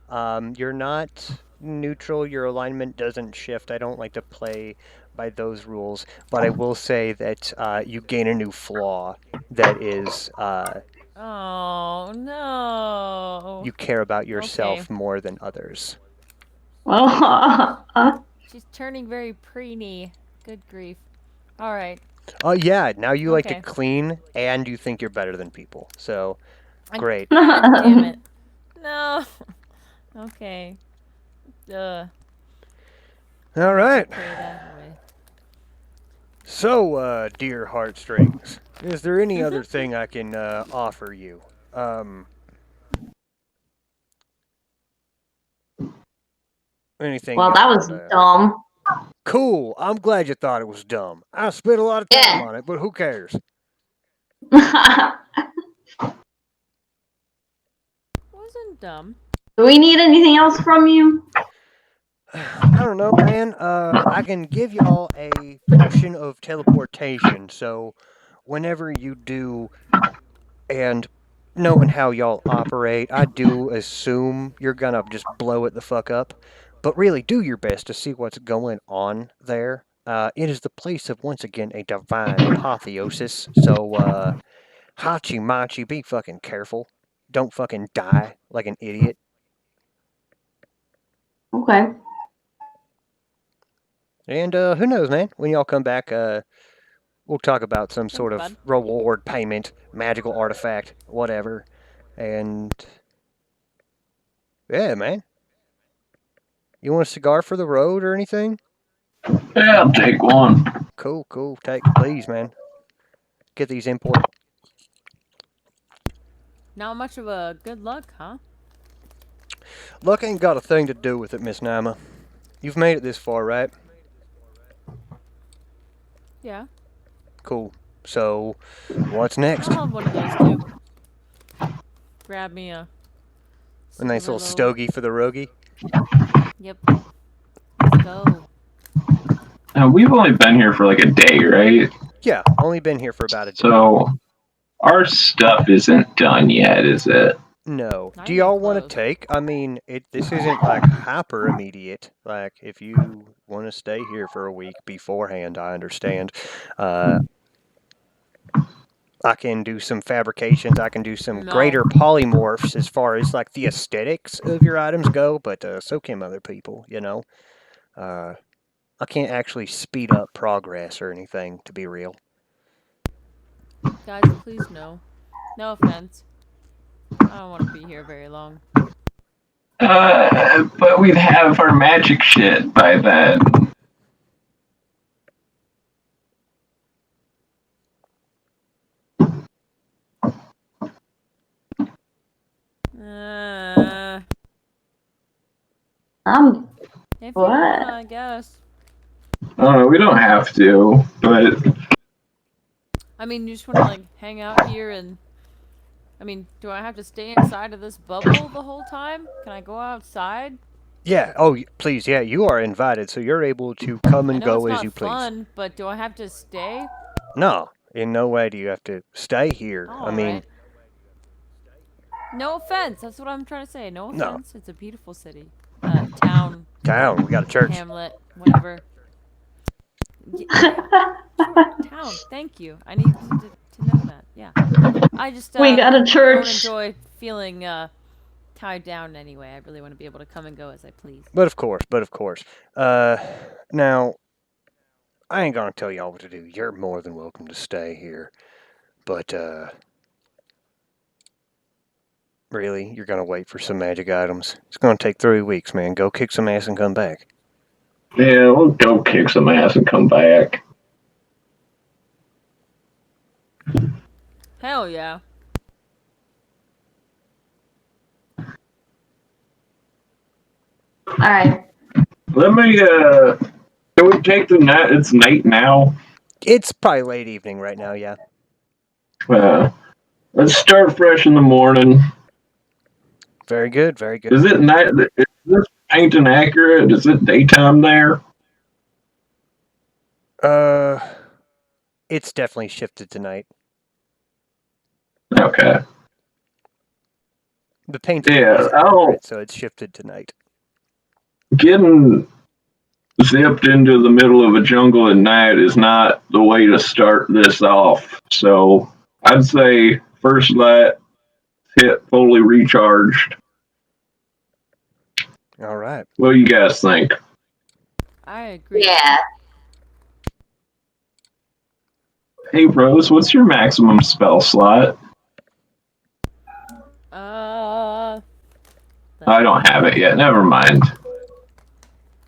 You're not neutral. Your alignment doesn't shift. I don't like to play by those rules, but I will say that you gain a new flaw that is Oh no. you care about Okay. yourself more than others. Oh, She's turning very preeny. Good grief. All right. Oh yeah, now you like to Okay. clean and you think you're better than people. So great. God damn it. No. Okay. All I'll have right. to pray that away. So, dear heartstrings, is there any other thing I can offer you? Anything well, you that want was to? dumb. Cool. I'm glad you thought it was dumb. I spent a lot of time Yeah. on it, but who cares? Wasn't dumb. Do we need anything else from you? I don't know, man. I can give y'all a potion of teleportation, so whenever you do, and knowing how y'all operate, I do assume you're gonna just blow it the fuck up. But really, do your best to see what's going on there. It is the place of, once again, a divine apotheosis, so, Hachi Machi, be fucking careful. Don't fucking die like an idiot. Okay. And who knows, man? When y'all come back, we'll talk about some sort of bud. reward payment, magical artifact, whatever. And yeah, man. You want a cigar for the road or anything? Yeah, I'll take one. Cool, cool. Please, man. Get these imported. Not much of a good luck, huh? Luck ain't got a thing to do with it, Miss Nama. You've made it this far, right? Yeah. Cool. So, what's next? I'll have one of those too. Grab me a A nice little little- stogie for the rogie. Yep. Let's go. We've only been here for like a day, right? Yeah, only been here for about a day. So our stuff isn't done yet, is it? No. Not Do even y'all want to close. take? I mean, this isn't like hyper immediate. Like, if you want to stay here for a week beforehand, I understand. I can do some fabrications. I can do some No. greater polymorphs as far as like the aesthetics of your items go, but so can other people, you know. I can't actually speed up progress or anything, to be real. Guys, please no. No offense. I don't want to be here very long. But we'd have our magic shit by then. Uh, if you What? wanna, I guess. We don't have to, but I mean, you just wanna like hang out here and. I mean, do I have to stay inside of this bubble the whole time? Can I go outside? Yeah. Oh, please. Yeah, you are invited, so you're able to come I and know go it's as not you please. fun, but do I have to stay? No, in no way do you have to stay here. I mean, Alright. No offense. That's what I'm trying to say. No No. offense. It's a beautiful city. Town, town. We got a church. hamlet, whatever. Yeah, sure, town. Thank you. I needed to know that. Yeah. I just We got a don't church. enjoy feeling tied down anyway. I really want to be able to come and go as I please. But of course. Now, I ain't gonna tell y'all what to do. You're more than welcome to stay here. But, really, you're gonna wait for some magic items. It's gonna take 3 weeks, man. Go kick some ass and come back. yeah, we'll go kick some ass and come back. Hell yeah. All right. Let me, can we take the night? It's night now. It's probably late evening right now, yeah. Let's start fresh in the morning. Very good, very good. Is it night? Is this painting accurate? Is it daytime there? It's definitely shifted tonight. Okay. The painting Yeah, is I'll accurate, so it's shifted tonight. getting zipped into the middle of a jungle at night is not the way to start this off. So I'd say first light hit fully recharged. All right. What do you guys think? I agree. Yeah. Hey Rose, what's your maximum spell slot? I don't have it yet. Never mind.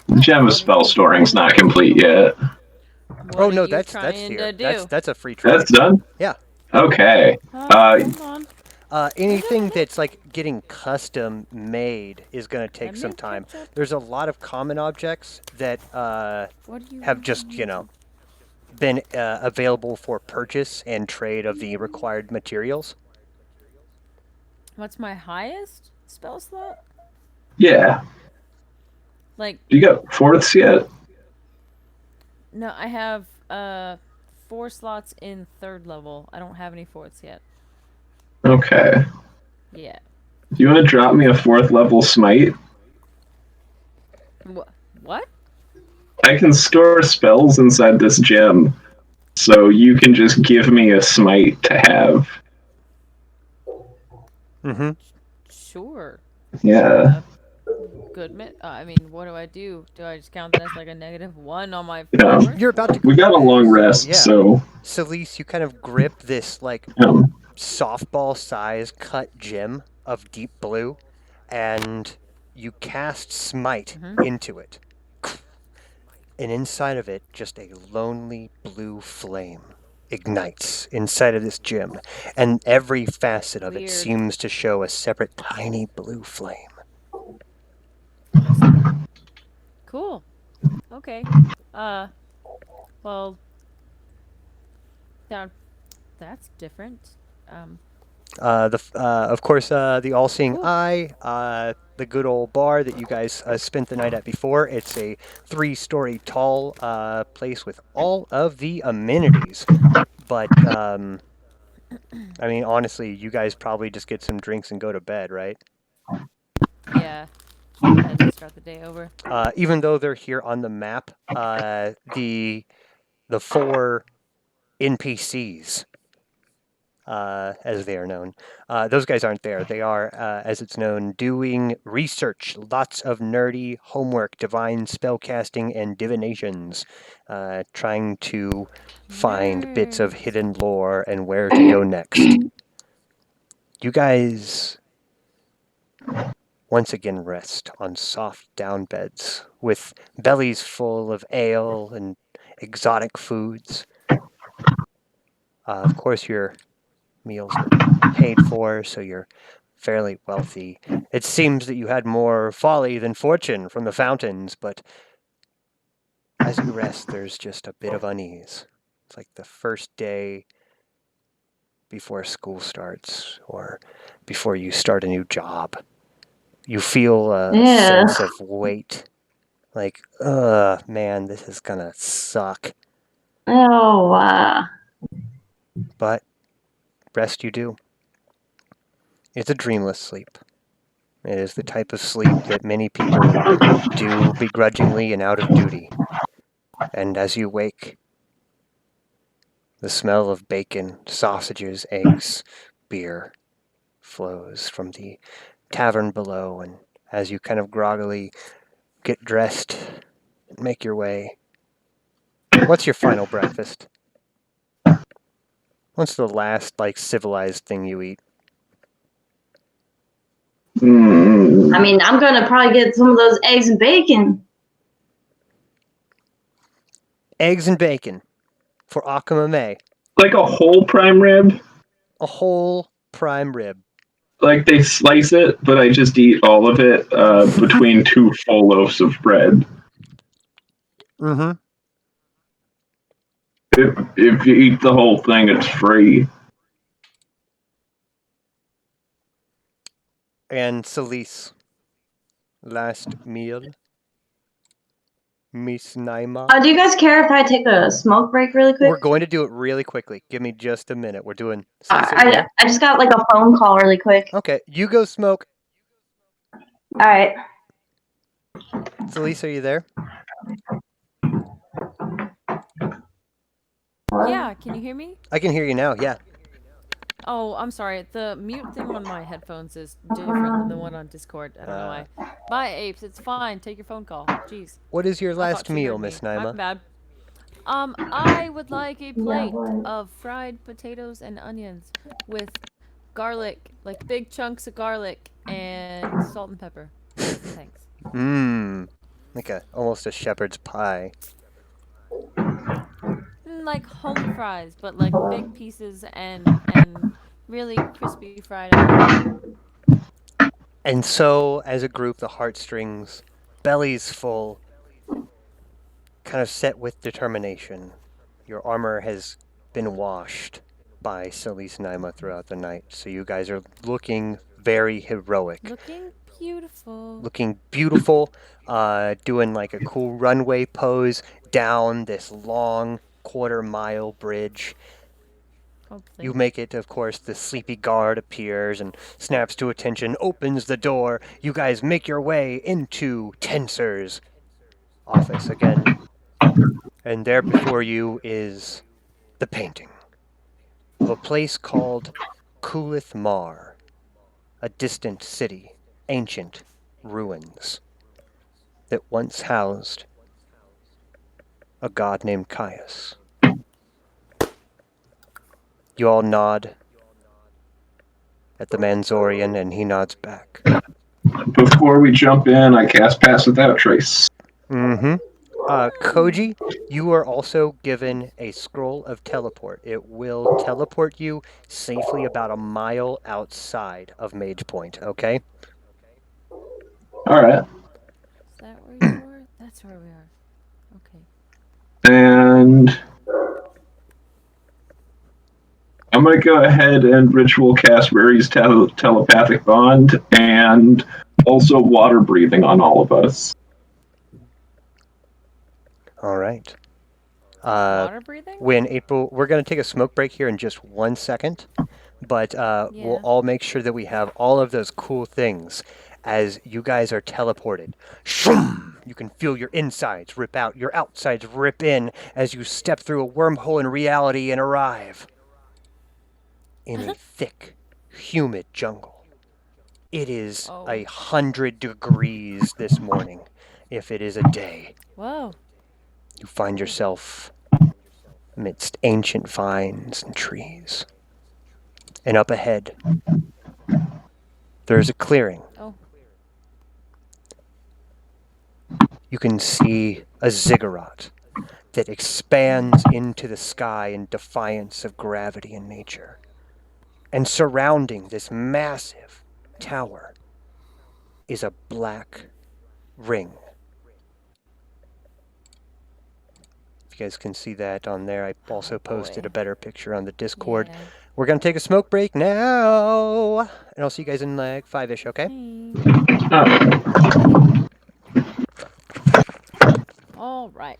The gem of spell storing's not complete yet. What Oh are no, you that's trying here. to do? That's a free trade. That's done? Yeah. Okay. Hold on. Anything that's like getting custom made is going to take some Lemon time. ketchup? There's a lot of common objects that What do you have want just, me you to- know, been available for purchase and trade of the required materials. What's my highest spell slot? Yeah. Like, You got fourths yet? no, I have 4 slots in 3rd level. I don't have any 4ths yet. Okay. Yeah. Do you want to drop me a 4th level smite? What? I can store spells inside this gem, so you can just give me a smite to have. Mm-hmm. Sure. Yeah. I mean, what do I do? Do I just count that as like a -1 on my Yeah. force? You're about to We go got to a bed, long so, rest, yeah. so Celise, you kind of grip this like softball size cut gem of deep blue, and you cast smite into it. And inside of it, just a lonely blue flame ignites inside of this gem, and every facet of it Weird. seems to show a separate tiny blue flame. Cool. Okay. Well, that's different. Of course, the all-seeing Cool. eye, the good old bar that you guys spent the night at before. It's a 3-story tall place with all of the amenities. But I mean, honestly, you guys probably just get some drinks and go to bed, right? Yeah. Go ahead and start the day over. Even though they're here on the map, the 4 NPCs, as they are known, those guys aren't there. They are, as it's known, doing research, lots of nerdy homework, divine spellcasting, and divinations, trying to find bits of Nerds. hidden lore and where to go next. You guys once again rest on soft down beds with bellies full of ale and exotic foods. Of course, your meals are paid for, so you're fairly wealthy. It seems that you had more folly than fortune from the fountains, but as you rest, there's just a bit of unease. It's like the first day before school starts or before you start a new job. You feel a sense of weight. Like, man, this is gonna suck. Oh, But rest you do. It's a dreamless sleep. It is the type of sleep that many people do begrudgingly and out of duty. And as you wake, the smell of bacon, sausages, eggs, beer flows from the tavern below. And as you kind of groggily get dressed and make your way, what's your final breakfast? What's the last, like, civilized thing you eat? I mean, I'm gonna probably get some of those eggs and bacon. Eggs and bacon for Akama May. like a whole prime rib. A whole prime rib. Like they slice it, but I just eat all of it between 2 full loaves of bread. Mm-hmm. If you eat the whole thing, it's free. And Celise, last meal. Miss Naima. Do you guys care if I take a smoke break really quick? We're going to do it really quickly. Give me just a minute. We're doing. Celise, are you there? I just got like a phone call really quick. Okay, you go smoke. All right. Celise, are you there? Yeah, can you hear me? I can hear you now. Yeah. Oh, I'm sorry. The mute thing on my headphones is different than the one on Discord. I don't know why. Bye, apes. It's fine. Take your phone call. Jeez. What is your I thought last you meal, heard me. Miss My Naima? bad. I would like a plate what? of fried potatoes and onions with garlic, like big chunks of garlic and salt and pepper. Thanks. Mmm. Like almost a shepherd's pie. Like home fries, but like big pieces and really crispy fried egg. And so, as a group, the heartstrings, bellies full, kind of set with determination. Your armor has been washed by Celis Naima throughout the night, so you guys are looking very heroic. Looking beautiful. Looking beautiful, doing like a cool runway pose down this long quarter-mile bridge. Hopefully. You make it, of course, the sleepy guard appears and snaps to attention, opens the door. You guys make your way into Tensor's office again. And there before you is the painting of a place called Kulith Mar, a distant city, ancient ruins that once housed a god named Caius. You all nod at the Manzorian, and he nods back. Before we jump in, I cast Pass Without Trace. Mm-hmm. Koji, you are also given a scroll of teleport. It will teleport you safely about a mile outside of Magepoint, okay? All right. Is that where you are? That's where we are. Okay. And I'm going to go ahead and ritual cast Rary's telepathic bond and also water breathing on all of us. All right. Water breathing? When April, we're going to take a smoke break here in just 1 second, but we'll Yeah. all make sure that we have all of those cool things as you guys are teleported. Shoom! You can feel your insides rip out, your outsides rip in as you step through a wormhole in reality and arrive in a thick, humid jungle. It is Oh. 100 degrees this morning, if it is a day. Whoa. You find yourself amidst ancient vines and trees. And up ahead, there is a clearing. Oh. You can see a ziggurat that expands into the sky in defiance of gravity and nature. And surrounding this massive tower is a black ring. If you guys can see that on there, I also posted boy. a better picture on the Discord. Yeah. We're going to take a smoke break now. And I'll see you guys in like 5-ish, okay? All right.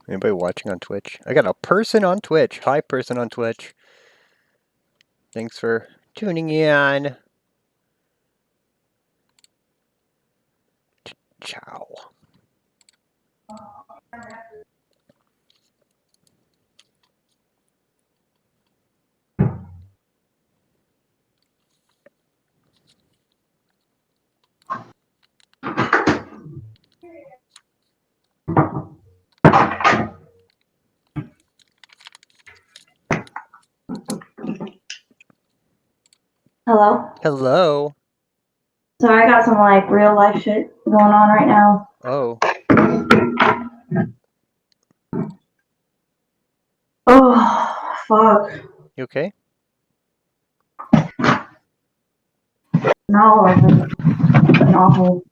Anybody watching on Twitch? I got a person on Twitch. Hi, person on Twitch. Thanks for tuning in. Ciao. Hello? Hello. Sorry, I got some like real life shit going on right now. Oh, Oh, fuck. you okay? No, I've been awful.